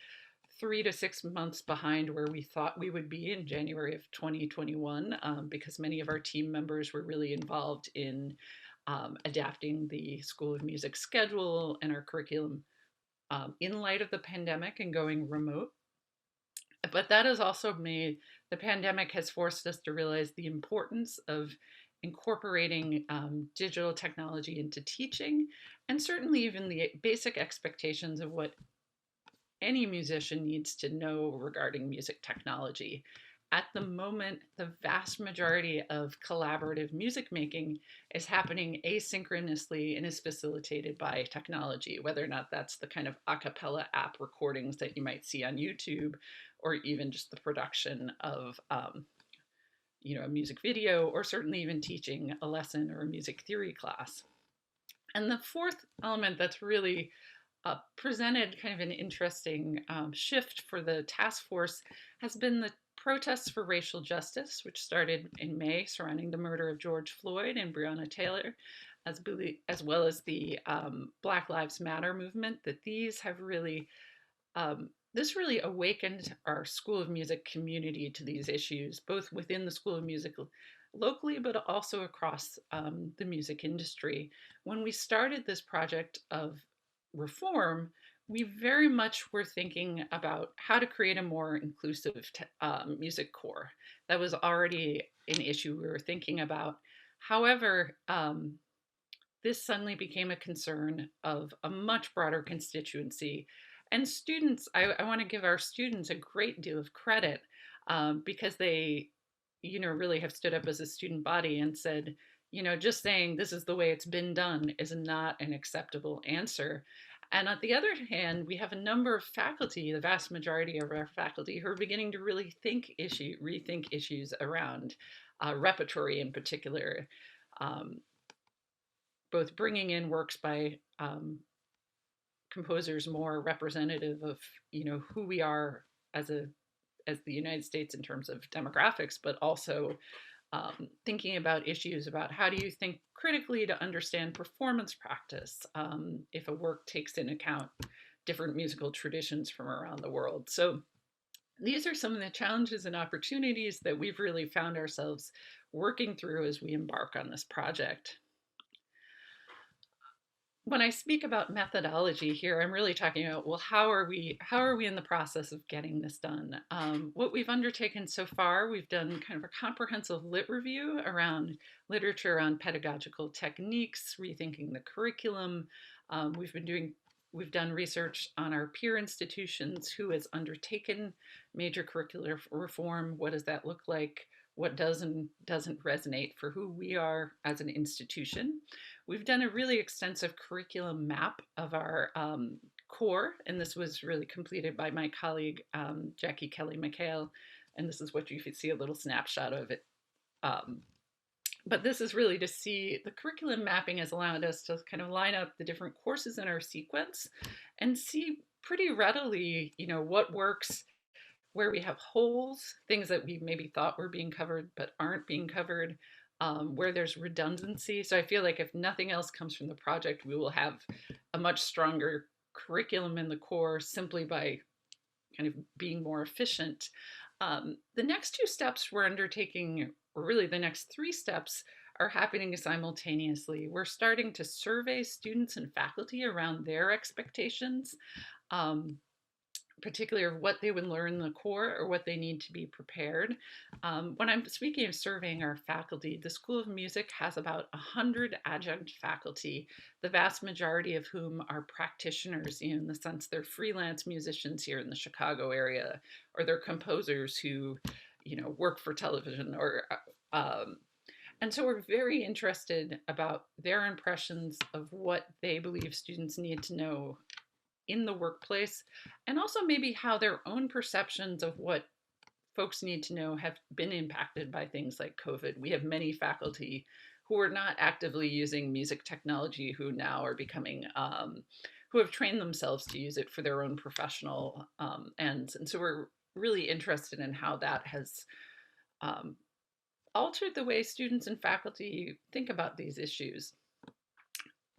3 to 6 months behind where we thought we would be in January of 2021 because many of our team members were really involved in adapting the School of Music schedule and our curriculum in light of the pandemic and going remote. But that has also made, the pandemic has forced us to realize the importance of incorporating digital technology into teaching, and certainly even the basic expectations of what any musician needs to know regarding music technology. At the moment, the vast majority of collaborative music making is happening asynchronously and is facilitated by technology, whether or not that's the kind of a cappella app recordings that you might see on YouTube, or even just the production of a music video, or certainly even teaching a lesson or a music theory class. And the fourth element that's really presented kind of an interesting shift for the task force has been the protests for racial justice, which started in May surrounding the murder of George Floyd and Breonna Taylor, as well as the Black Lives Matter movement, that these have really, this really awakened our School of Music community to these issues, both within the School of Music locally, but also across the music industry. When we started this project of reform, we very much were thinking about how to create a more inclusive music core. That was already an issue we were thinking about. However, this suddenly became a concern of a much broader constituency And students, I want to give our students a great deal of credit because they, really have stood up as a student body and said, just saying this is the way it's been done is not an acceptable answer. And on the other hand, we have a number of faculty, the vast majority of our faculty, who are beginning to really rethink issues around repertory in particular, um, both bringing in works by composers more representative of who we are as the United States in terms of demographics, but also thinking about issues about how do you think critically to understand performance practice if a work takes into account different musical traditions from around the world. So these are some of the challenges and opportunities that we've really found ourselves working through as we embark on this project. When I speak about methodology here, I'm really talking about, well, how are we in the process of getting this done? What we've undertaken so far, we've done kind of a comprehensive lit review around literature on pedagogical techniques, rethinking the curriculum. We've done research on our peer institutions, who has undertaken major curricular reform. What does that look like? What does and doesn't resonate for who we are as an institution? We've done a really extensive curriculum map of our core, and this was really completed by my colleague, Jackie Kelly McHale, and this is what you could see a little snapshot of it. But this is really to see the curriculum mapping has allowed us to kind of line up the different courses in our sequence and see pretty readily, what works, where we have holes, things that we maybe thought were being covered but aren't being covered, where there's redundancy. So I feel like if nothing else comes from the project, we will have a much stronger curriculum in the core simply by kind of being more efficient. The next two steps we're undertaking, or really the next three steps, are happening simultaneously. We're starting to survey students and faculty around their expectations, particularly of what they would learn in the core or what they need to be prepared. When I'm speaking of surveying our faculty, the School of Music has about 100 adjunct faculty, the vast majority of whom are practitioners, in the sense they're freelance musicians here in the Chicago area, or they're composers who, work for television or and so we're very interested about their impressions of what they believe students need to know in the workplace, and also maybe how their own perceptions of what folks need to know have been impacted by things like COVID. We have many faculty who are not actively using music technology, who now are becoming, who have trained themselves to use it for their own professional ends. And so we're really interested in how that has altered the way students and faculty think about these issues.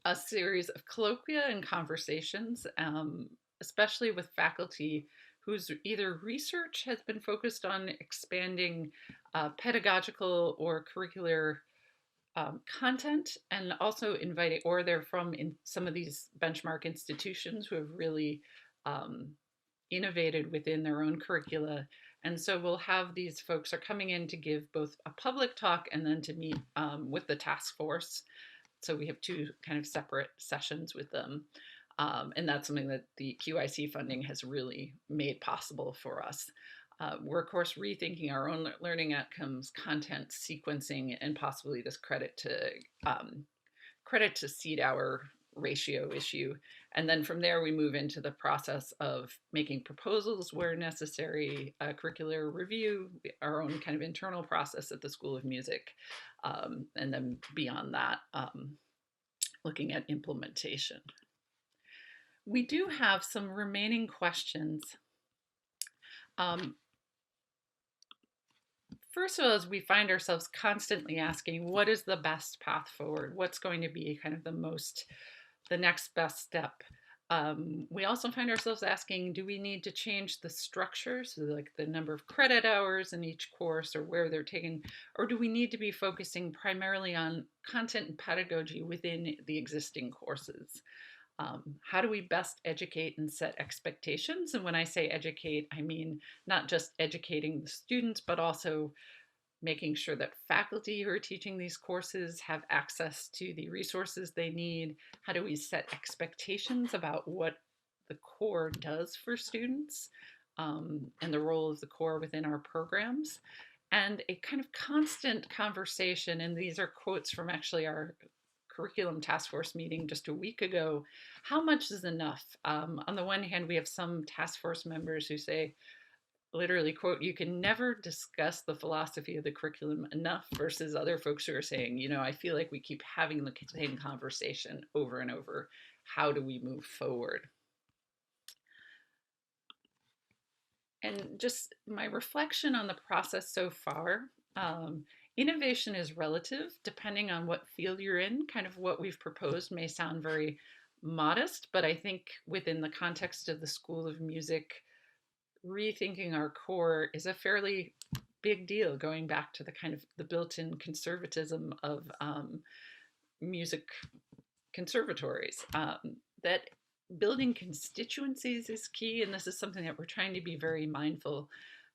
A series of colloquia and conversations, especially with faculty whose either research has been focused on expanding pedagogical or curricular content, and also inviting, or they're from some of these benchmark institutions who have really innovated within their own curricula. And so we'll have these folks are coming in to give both a public talk and then to meet with the task force. So we have two kind of separate sessions with them. And that's something that the QIC funding has really made possible for us. We're, of course, rethinking our own learning outcomes, content sequencing, and possibly this credit to seat hour ratio issue. And then from there, we move into the process of making proposals where necessary, curricular review, our own kind of internal process at the School of Music. And then beyond that, looking at implementation. We do have some remaining questions. First of all, as we find ourselves constantly asking, what is the best path forward? What's going to be kind of the next best step? We also find ourselves asking, do we need to change the structure, so like the number of credit hours in each course or where they're taken, or do we need to be focusing primarily on content and pedagogy within the existing courses? How do we best educate and set expectations? And when I say educate, I mean not just educating the students, but also making sure that faculty who are teaching these courses have access to the resources they need. How do we set expectations about what the core does for students, and the role of the core within our programs, and a kind of constant conversation. And these are quotes from actually our curriculum task force meeting just a week ago. How much is enough? On the one hand, we have some task force members who say, literally, quote, you can never discuss the philosophy of the curriculum enough, versus other folks who are saying, I feel like we keep having the same conversation over and over. How do we move forward? And just my reflection on the process so far, innovation is relative depending on what field you're in. Kind of what we've proposed may sound very modest, but I think within the context of the School of Music, rethinking our core is a fairly big deal, going back to the kind of the built-in conservatism of music conservatories. That building constituencies is key, and this is something that we're trying to be very mindful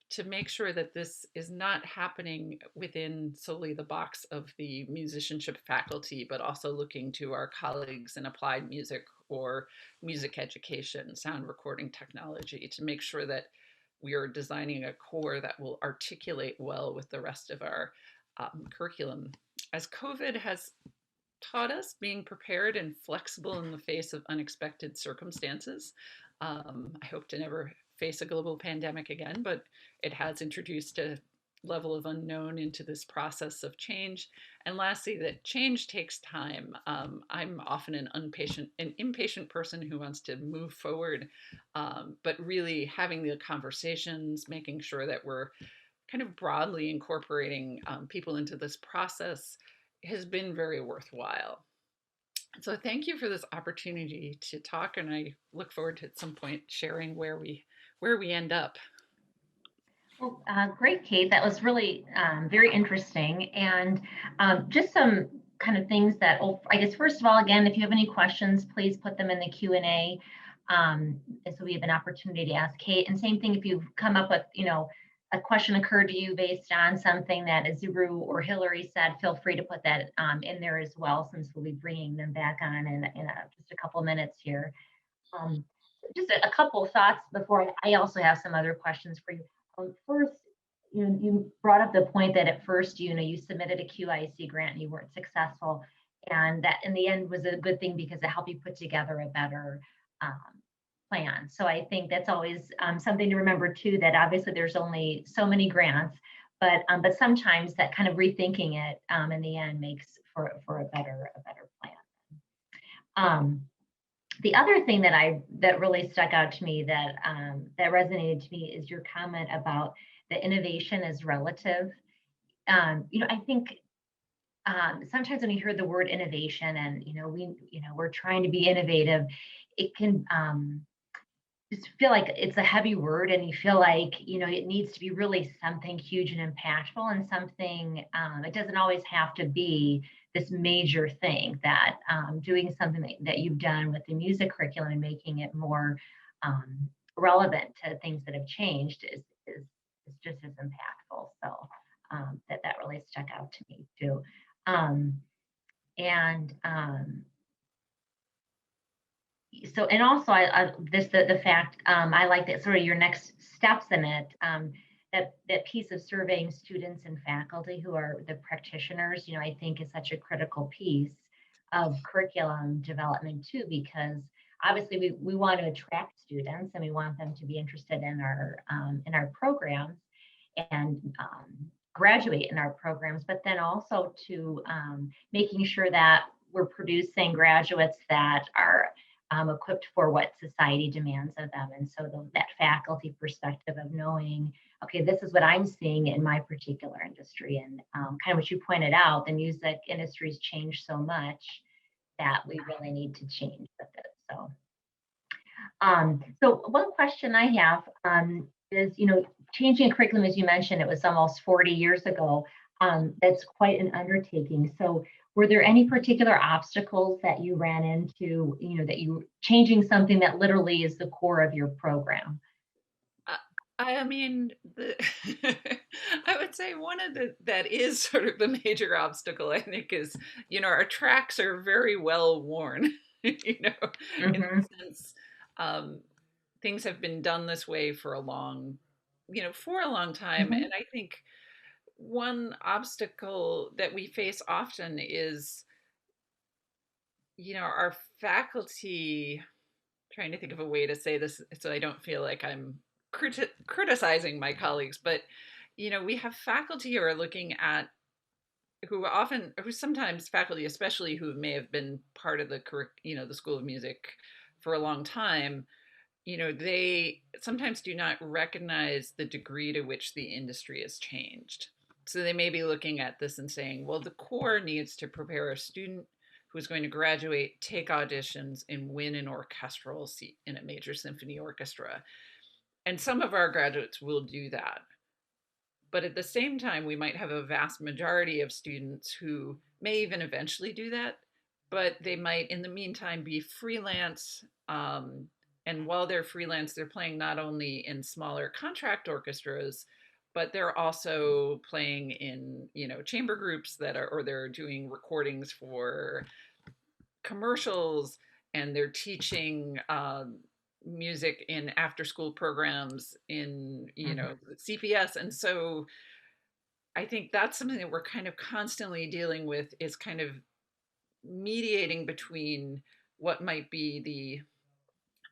to make sure that this is not happening within solely the box of the musicianship faculty, but also looking to our colleagues in applied music or music education, sound recording technology, to make sure that we are designing a core that will articulate well with the rest of our curriculum. As COVID has taught us, being prepared and flexible in the face of unexpected circumstances. I hope to never face a global pandemic again, but it has introduced a level of unknown into this process of change. And lastly, that change takes time. I'm often an impatient person who wants to move forward, but really having the conversations, making sure that we're kind of broadly incorporating people into this process has been very worthwhile. So thank you for this opportunity to talk, and I look forward to at some point sharing where we end up. Well, great, Kate. That was really very interesting, and just some kind of things that, I guess, first of all, again, if you have any questions, please put them in the Q&A. So we have an opportunity to ask Kate. And same thing, if you've come up with, a question occurred to you based on something that Azuru or Hillary said, feel free to put that in there as well, since we'll be bringing them back on in just a couple minutes here. Just a couple thoughts before I also have some other questions for you. First, you brought up the point that at first, you submitted a QIC grant and you weren't successful, and that in the end was a good thing because it helped you put together a better plan. So I think that's always something to remember too, that obviously there's only so many grants, but sometimes that kind of rethinking it in the end makes for a better plan. The other thing that really stuck out to me, that resonated to me, is your comment about the innovation is relative. I think sometimes when you hear the word innovation and we're trying to be innovative, it can just feel like it's a heavy word, and you feel like it needs to be really something huge and impactful, and something it doesn't always have to be this major thing. That doing something that you've done with the music curriculum and making it more relevant to things that have changed is just as impactful. So that really stuck out to me too. So, and also the fact, I like that sort of your next steps in it, that piece of surveying students and faculty who are the practitioners, I think is such a critical piece of curriculum development too, because obviously we want to attract students and we want them to be interested in our programs and graduate in our programs, but then also to making sure that we're producing graduates that are equipped for what society demands of them. And so that faculty perspective of knowing, okay, this is what I'm seeing in my particular industry. And kind of what you pointed out, the music industry's changed so much that we really need to change with it. So one question I have is, changing a curriculum, as you mentioned, it was almost 40 years ago. That's quite an undertaking. So were there any particular obstacles that you ran into, that you changing something that literally is the core of your program? I mean, I would say one of that is sort of the major obstacle, I think, is, our tracks are very well worn, in the sense, things have been done this way for a long, for a long time. Mhm. And I think one obstacle that we face often is, our faculty, trying to think of a way to say this so I don't feel like I'm criticizing my colleagues, but we have faculty who are looking at who sometimes faculty, especially who may have been part of the School of Music for a long time, they sometimes do not recognize the degree to which the industry has changed. So they may be looking at this and saying, well, the core needs to prepare a student who is going to graduate, take auditions, and win an orchestral seat in a major symphony orchestra. And some of our graduates will do that. But at the same time, we might have a vast majority of students who may even eventually do that, but they might, in the meantime, be freelance. And while they're freelance, they're playing not only in smaller contract orchestras, but they're also playing in, chamber groups or they're doing recordings for commercials, and they're teaching music in after school programs in CPS. And so I think that's something that we're kind of constantly dealing with, is kind of mediating between what might be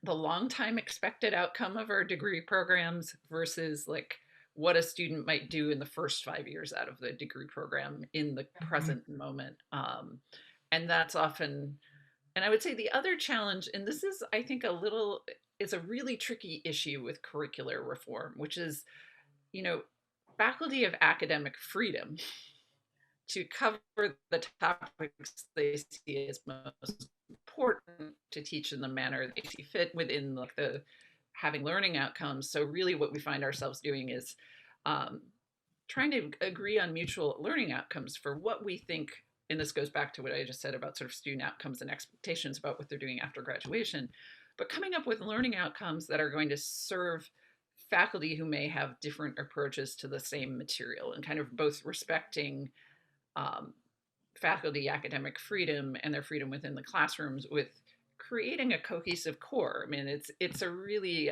the long time expected outcome of our degree programs versus like what a student might do in the first 5 years out of the degree program in the present moment. And that's often, and I would say the other challenge, and this is, I think, is a really tricky issue with curricular reform, which is, faculty have academic freedom to cover the topics they see as most important to teach in the manner they see fit within like the having learning outcomes. So really what we find ourselves doing is trying to agree on mutual learning outcomes for what we think, and this goes back to what I just said about sort of student outcomes and expectations about what they're doing after graduation, but coming up with learning outcomes that are going to serve faculty who may have different approaches to the same material, and kind of both respecting um, faculty academic freedom and their freedom within the classrooms, with creating a cohesive core. I mean, it's a really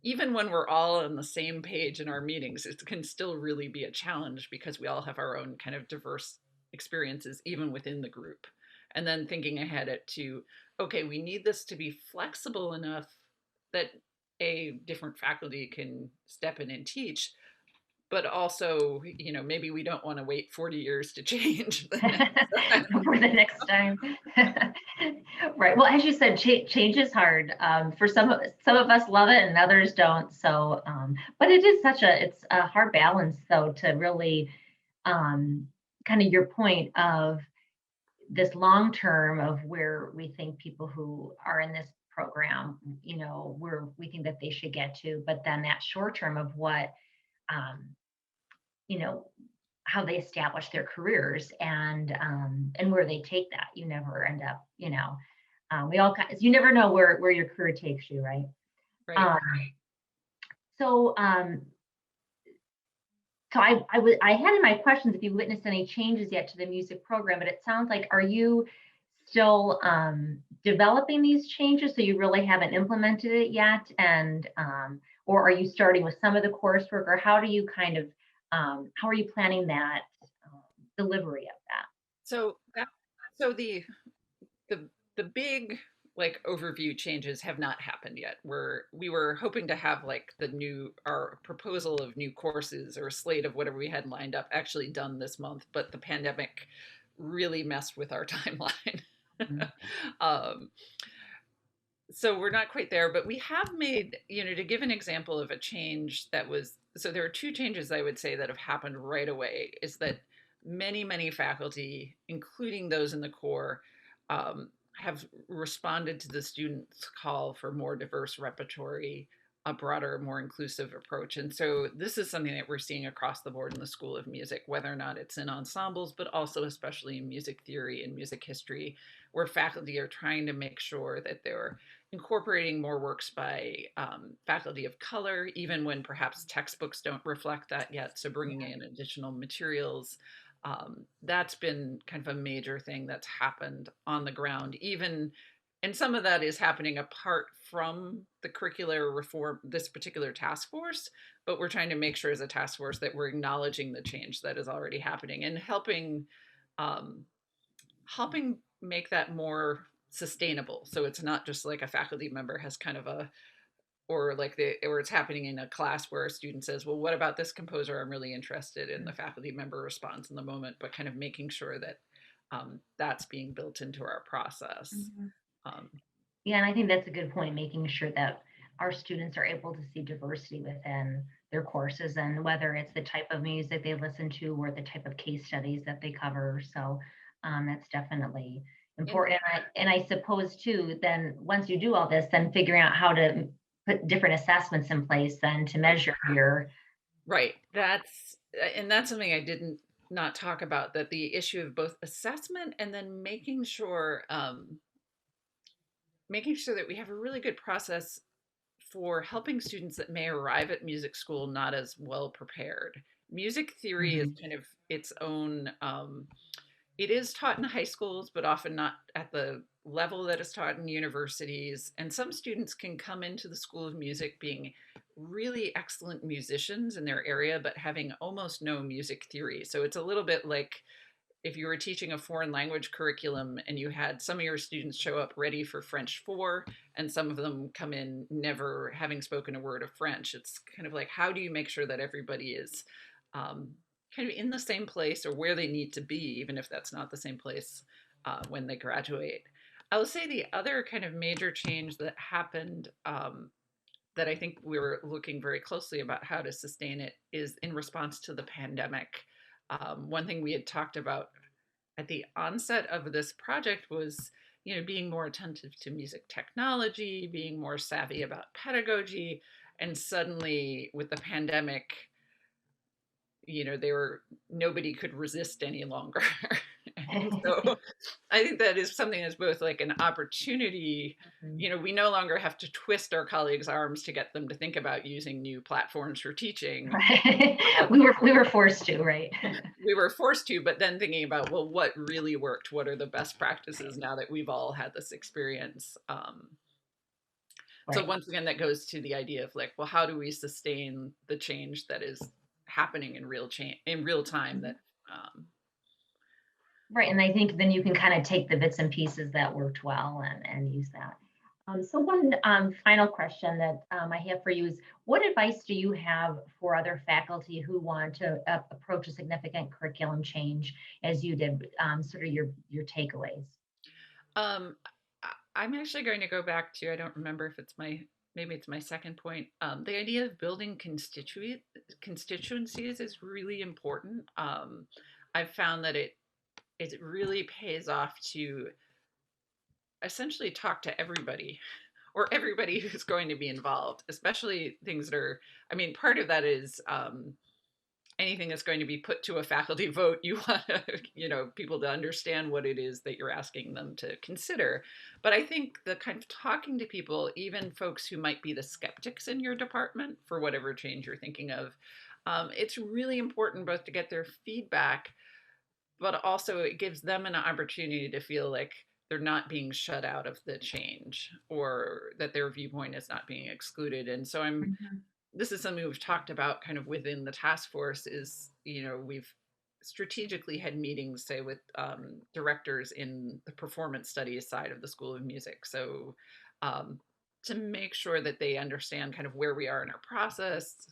even when we're all on the same page in our meetings, it can still really be a challenge because we all have our own kind of diverse experiences, even within the group. And then thinking ahead to, okay, we need this to be flexible enough that a different faculty can step in and teach, but also, maybe we don't want to wait 40 years to change For the next time. Right. Well, as you said, change is hard. For some of us love it and others don't. So, but it's a hard balance though, to really, kind of your point of this long term of where we think people who are in this program, where we think that they should get to, but then that short term of what, you know, how they establish their careers and where they take that. You never end up, you never know where your career takes you, right? Right. So I had in my questions if you witnessed any changes yet to the music program, but it sounds like, are you still developing these changes, so you really haven't implemented it yet, and or are you starting with some of the coursework, or how do you kind of how are you planning that delivery of that? So the big like overview changes have not happened yet. We were hoping to have like our proposal of new courses or a slate of whatever we had lined up actually done this month, but the pandemic really messed with our timeline. um, so we're not quite there, but we have made, to give an example of a change so there are two changes I would say that have happened right away, is that many faculty, including those in the core, have responded to the students' call for more diverse repertory, a broader, more inclusive approach. And so this is something that we're seeing across the board in the School of Music, whether or not it's in ensembles, but also especially in music theory and music history, where faculty are trying to make sure that they're incorporating more works by faculty of color, even when perhaps textbooks don't reflect that yet. So bringing in additional materials. That's been kind of a major thing that's happened on the ground, even and some of that is happening apart from the curricular reform, this particular task force, but we're trying to make sure as a task force that we're acknowledging the change that is already happening and um, helping make that more sustainable. So it's not just like a faculty member has kind of a, or like or it's happening in a class where a student says, well, what about this composer? I'm really interested in. The faculty member responds in the moment, but kind of making sure that that's being built into our process. Yeah, and I think that's a good point, making sure that our students are able to see diversity within their courses, and whether it's the type of music they listen to or the type of case studies that they cover. So that's definitely important. And I suppose too, then once you do all this, then figuring out how to put different assessments in place then to measure your. Right. That's something I didn't not talk about, that the issue of both assessment and then making sure that we have a really good process for helping students that may arrive at music school not as well prepared. Music theory is kind of its own, it is taught in high schools, but often not at the level that is taught in universities. And some students can come into the School of Music being really excellent musicians in their area, but having almost no music theory. So it's a little bit like if you were teaching a foreign language curriculum and you had some of your students show up ready for French 4 and some of them come in never having spoken a word of French. It's kind of like, how do you make sure that everybody is kind of in the same place or where they need to be, even if that's not the same place when they graduate. I will say the other kind of major change that happened that I think we were looking very closely about how to sustain it is in response to the pandemic. One thing we had talked about at the onset of this project was, being more attentive to music technology, being more savvy about pedagogy, and suddenly with the pandemic, nobody could resist any longer. And so I think that is something that's both like an opportunity. We no longer have to twist our colleagues' arms to get them to think about using new platforms for teaching. Right. we were forced to, right? We were forced to, but then thinking about, well, what really worked? What are the best practices now that we've all had this experience? So once again, that goes to the idea of like, well, how do we sustain the change that is happening in real time? That right, and I think then you can kind of take the bits and pieces that worked well and use that. So one final question that I have for you is, what advice do you have for other faculty who want to approach a significant curriculum change as you did, sort of your takeaways? I'm actually going to go back to, I don't remember if it's maybe it's my second point. The idea of building constituencies is really important. I've found that it really pays off to essentially talk to everybody or everybody who's going to be involved, especially things that are, part of that is anything that's going to be put to a faculty vote. You want people to understand what it is that you're asking them to consider. But I think the kind of talking to people, even folks who might be the skeptics in your department for whatever change you're thinking of, it's really important both to get their feedback, but also it gives them an opportunity to feel like they're not being shut out of the change or that their viewpoint is not being excluded. And so this is something we've talked about kind of within the task force is, we've strategically had meetings, say, with directors in the performance studies side of the School of Music. So to make sure that they understand kind of where we are in our process,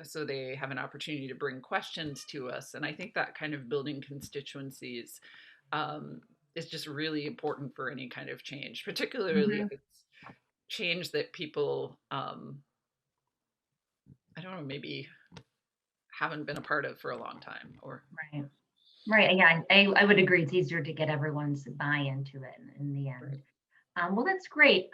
so they have an opportunity to bring questions to us. And I think that kind of building constituencies is just really important for any kind of change, particularly if it's change that people, I don't know, maybe haven't been a part of for a long time. Or Right. Yeah, I would agree. It's easier to get everyone's buy-in to it in the end. Well, that's great.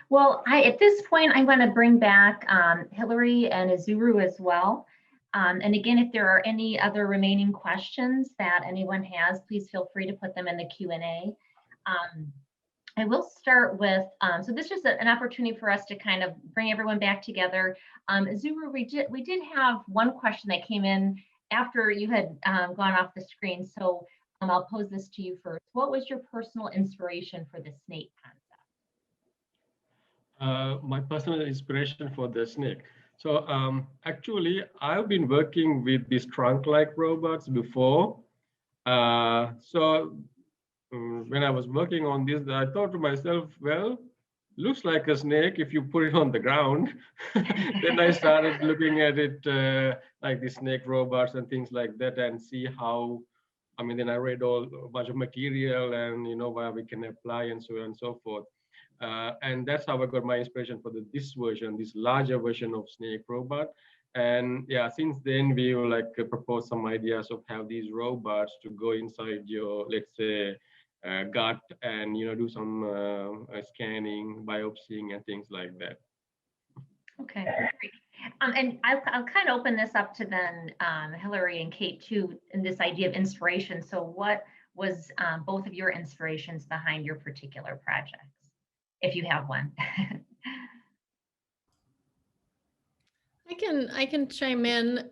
Well, at this point, I want to bring back Hillary and Azuru as well. And again, if there are any other remaining questions that anyone has, please feel free to put them in the Q&A. I will start with, so this is an opportunity for us to kind of bring everyone back together. Azuru, we did have one question that came in after you had gone off the screen. So I'll pose this to you first. What was your personal inspiration for the snake concept? My personal inspiration for the snake. So actually, I've been working with these trunk-like robots before. When I was working on this, I thought to myself, well, looks like a snake if you put it on the ground. Then I started looking at it like the snake robots and things like that, and see how. I mean, then I read all a bunch of material and where we can apply and so on and so forth. And that's how I got my inspiration for this version, this larger version of Snake Robot. And yeah, since then we will like propose some ideas of how these robots to go inside your, let's say, gut and do some scanning, biopsying, and things like that. Okay, great. And I'll kind of open this up to then Hillary and Kate too, in this idea of inspiration. So what was both of your inspirations behind your particular projects, if you have one? I can chime in,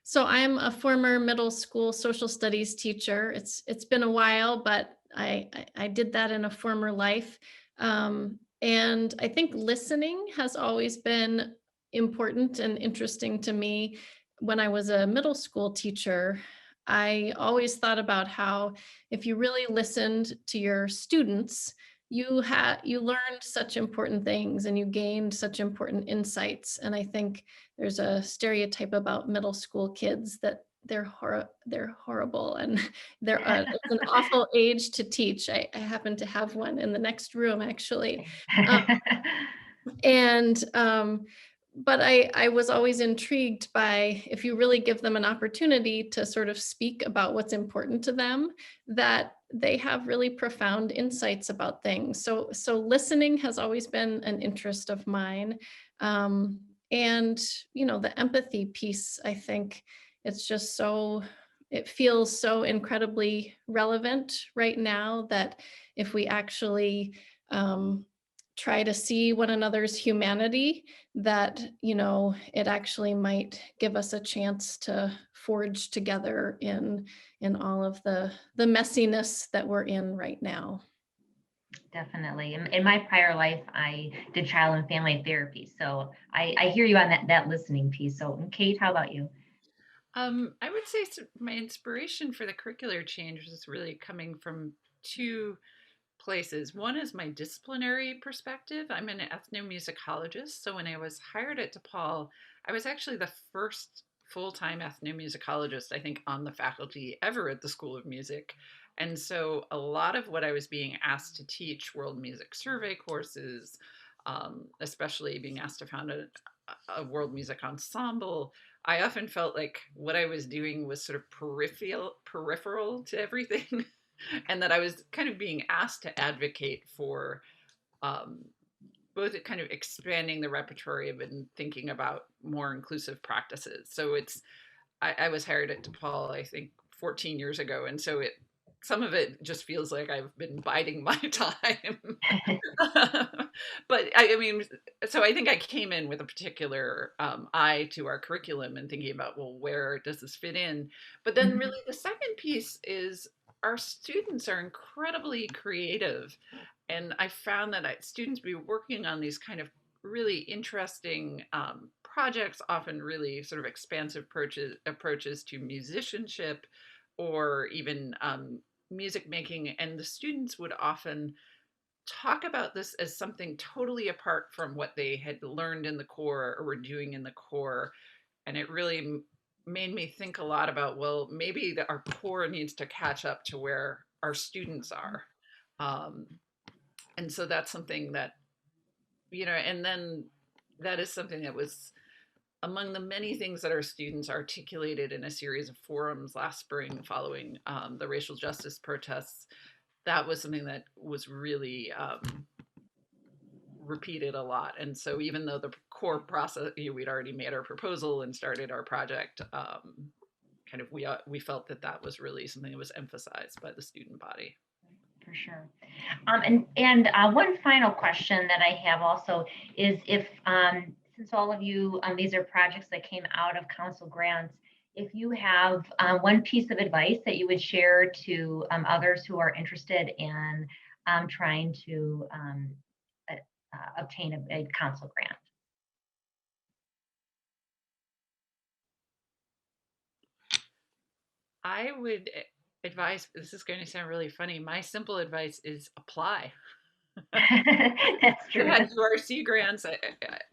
so I'm a former middle school social studies teacher. It's been a while, but I did that in a former life. And I think listening has always been important and interesting to me. When I was a middle school teacher, I always thought about how if you really listened to your students, you learned such important things and you gained such important insights. And I think there's a stereotype about middle school kids that they're horrible and it's an awful age to teach. I happen to have one in the next room, actually. But I was always intrigued by, if you really give them an opportunity to sort of speak about what's important to them, that they have really profound insights about things. So listening has always been an interest of mine. And, the empathy piece, I think it's just it feels so incredibly relevant right now that if we actually try to see one another's humanity, that, it actually might give us a chance to forge together in all of the messiness that we're in right now. Definitely. In my prior life, I did child and family therapy. So I hear you on that listening piece. So Kate, how about you? I would say my inspiration for the curricular change was really coming from two places. One is my disciplinary perspective. I'm an ethnomusicologist. So when I was hired at DePaul, I was actually the first full-time ethnomusicologist, I think, on the faculty ever at the School of Music. And so a lot of what I was being asked to teach, world music survey courses, especially being asked to found a world music ensemble, I often felt like what I was doing was sort of peripheral to everything. And that I was kind of being asked to advocate for both kind of expanding the repertoire and thinking about more inclusive practices. So I was hired at DePaul, I think 14 years ago. And so some of it just feels like I've been biding my time. But I mean, so I think I came in with a particular eye to our curriculum and thinking about, well, where does this fit in? But then really the second piece is our students are incredibly creative. And I found that students be working on these kind of really interesting projects, often really sort of expansive approaches to musicianship or even music making. And the students would often talk about this as something totally apart from what they had learned in the core or were doing in the core. And it really made me think a lot about, well, maybe our core needs to catch up to where our students are. And so that's something that, and then that is something that was among the many things that our students articulated in a series of forums last spring following the racial justice protests. That was something that was really repeated a lot. And so even though the core process, we'd already made our proposal and started our project, we felt that was really something that was emphasized by the student body. For sure. And one final question that I have also is if, since all of you, these are projects that came out of council grants, if you have one piece of advice that you would share to others who are interested in trying to obtain a council grant. I would advise, this is going to sound really funny, my simple advice is apply. That's true. I've had QRC grants,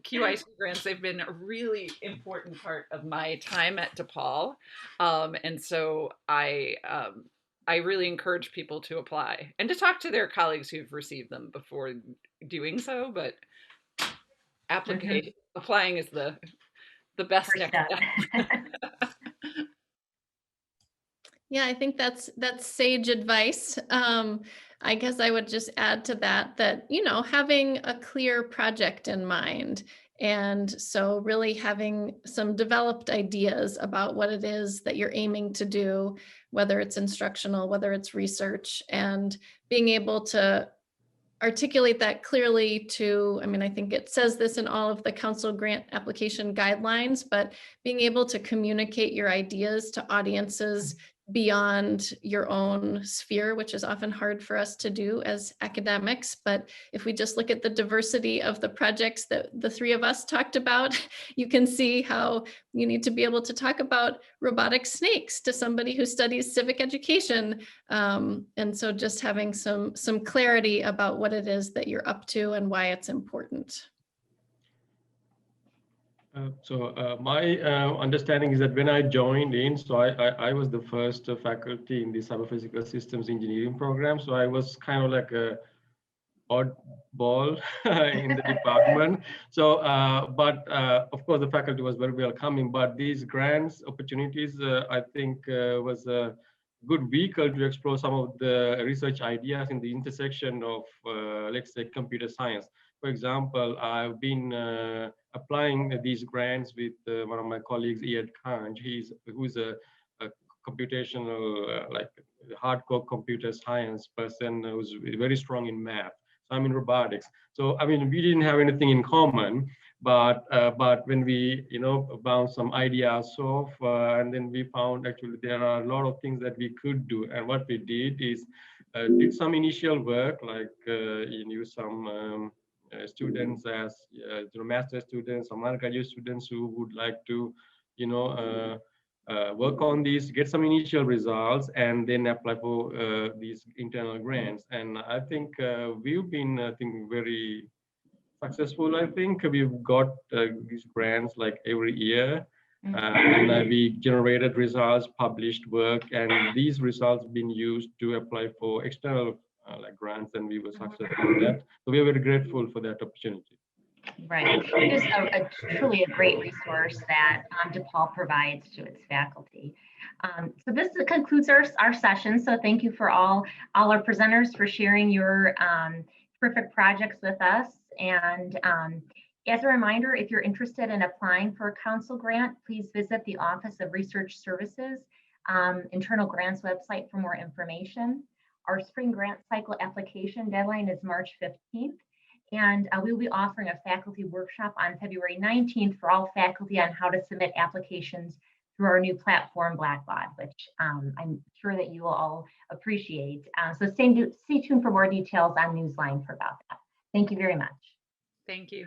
QIC grants. They've been a really important part of my time at DePaul, and so I really encourage people to apply and to talk to their colleagues who've received them before doing so. But applying is the best First next step. step. Yeah, I think that's sage advice. I guess I would just add to that, you know, having a clear project in mind. And so really having some developed ideas about what it is that you're aiming to do, whether it's instructional, whether it's research, and being able to articulate that clearly to, I mean, I think it says this in all of the council grant application guidelines, but being able to communicate your ideas to audiences beyond your own sphere, which is often hard for us to do as academics. But if we just look at the diversity of the projects that the three of us talked about, you can see how you need to be able to talk about robotic snakes to somebody who studies civic education. And so just having some clarity about what it is that you're up to and why it's important. My understanding is that when I joined in, so I was the first faculty in the cyber-physical systems engineering program. So I was kind of like a oddball in the department. So, but of course, the faculty was very welcoming. But these grants opportunities, I think, was a good vehicle to explore some of the research ideas in the intersection of, let's say, computer science. For example, I've been applying these grants with one of my colleagues, Iyad Khan. Who's a computational, like hardcore computer science person who's very strong in math. So I'm in robotics. So I mean, we didn't have anything in common, but when we, you know, bounced some ideas off, and then we found actually there are a lot of things that we could do. And what we did is did some initial work, like use some students as master students, some undergraduate students who would like to, you know, work on these, get some initial results, and then apply for these internal grants. And I think we've been, I think, very successful. I think we've got these grants like every year. And we generated results, published work, and these results been used to apply for external like grants, and we were successful in that. So we are very grateful for that opportunity. Right. It is truly a great resource that DePaul provides to its faculty. So this concludes our session. So thank you for all our presenters for sharing your terrific projects with us. And as a reminder, if you're interested in applying for a council grant, please visit the Office of Research Services internal grants website for more information. Our spring grant cycle application deadline is March 15th. And we will be offering a faculty workshop on February 19th for all faculty on how to submit applications through our new platform, Blackbaud, which I'm sure that you will all appreciate. So stay tuned for more details on Newsline for about that. Thank you very much. Thank you.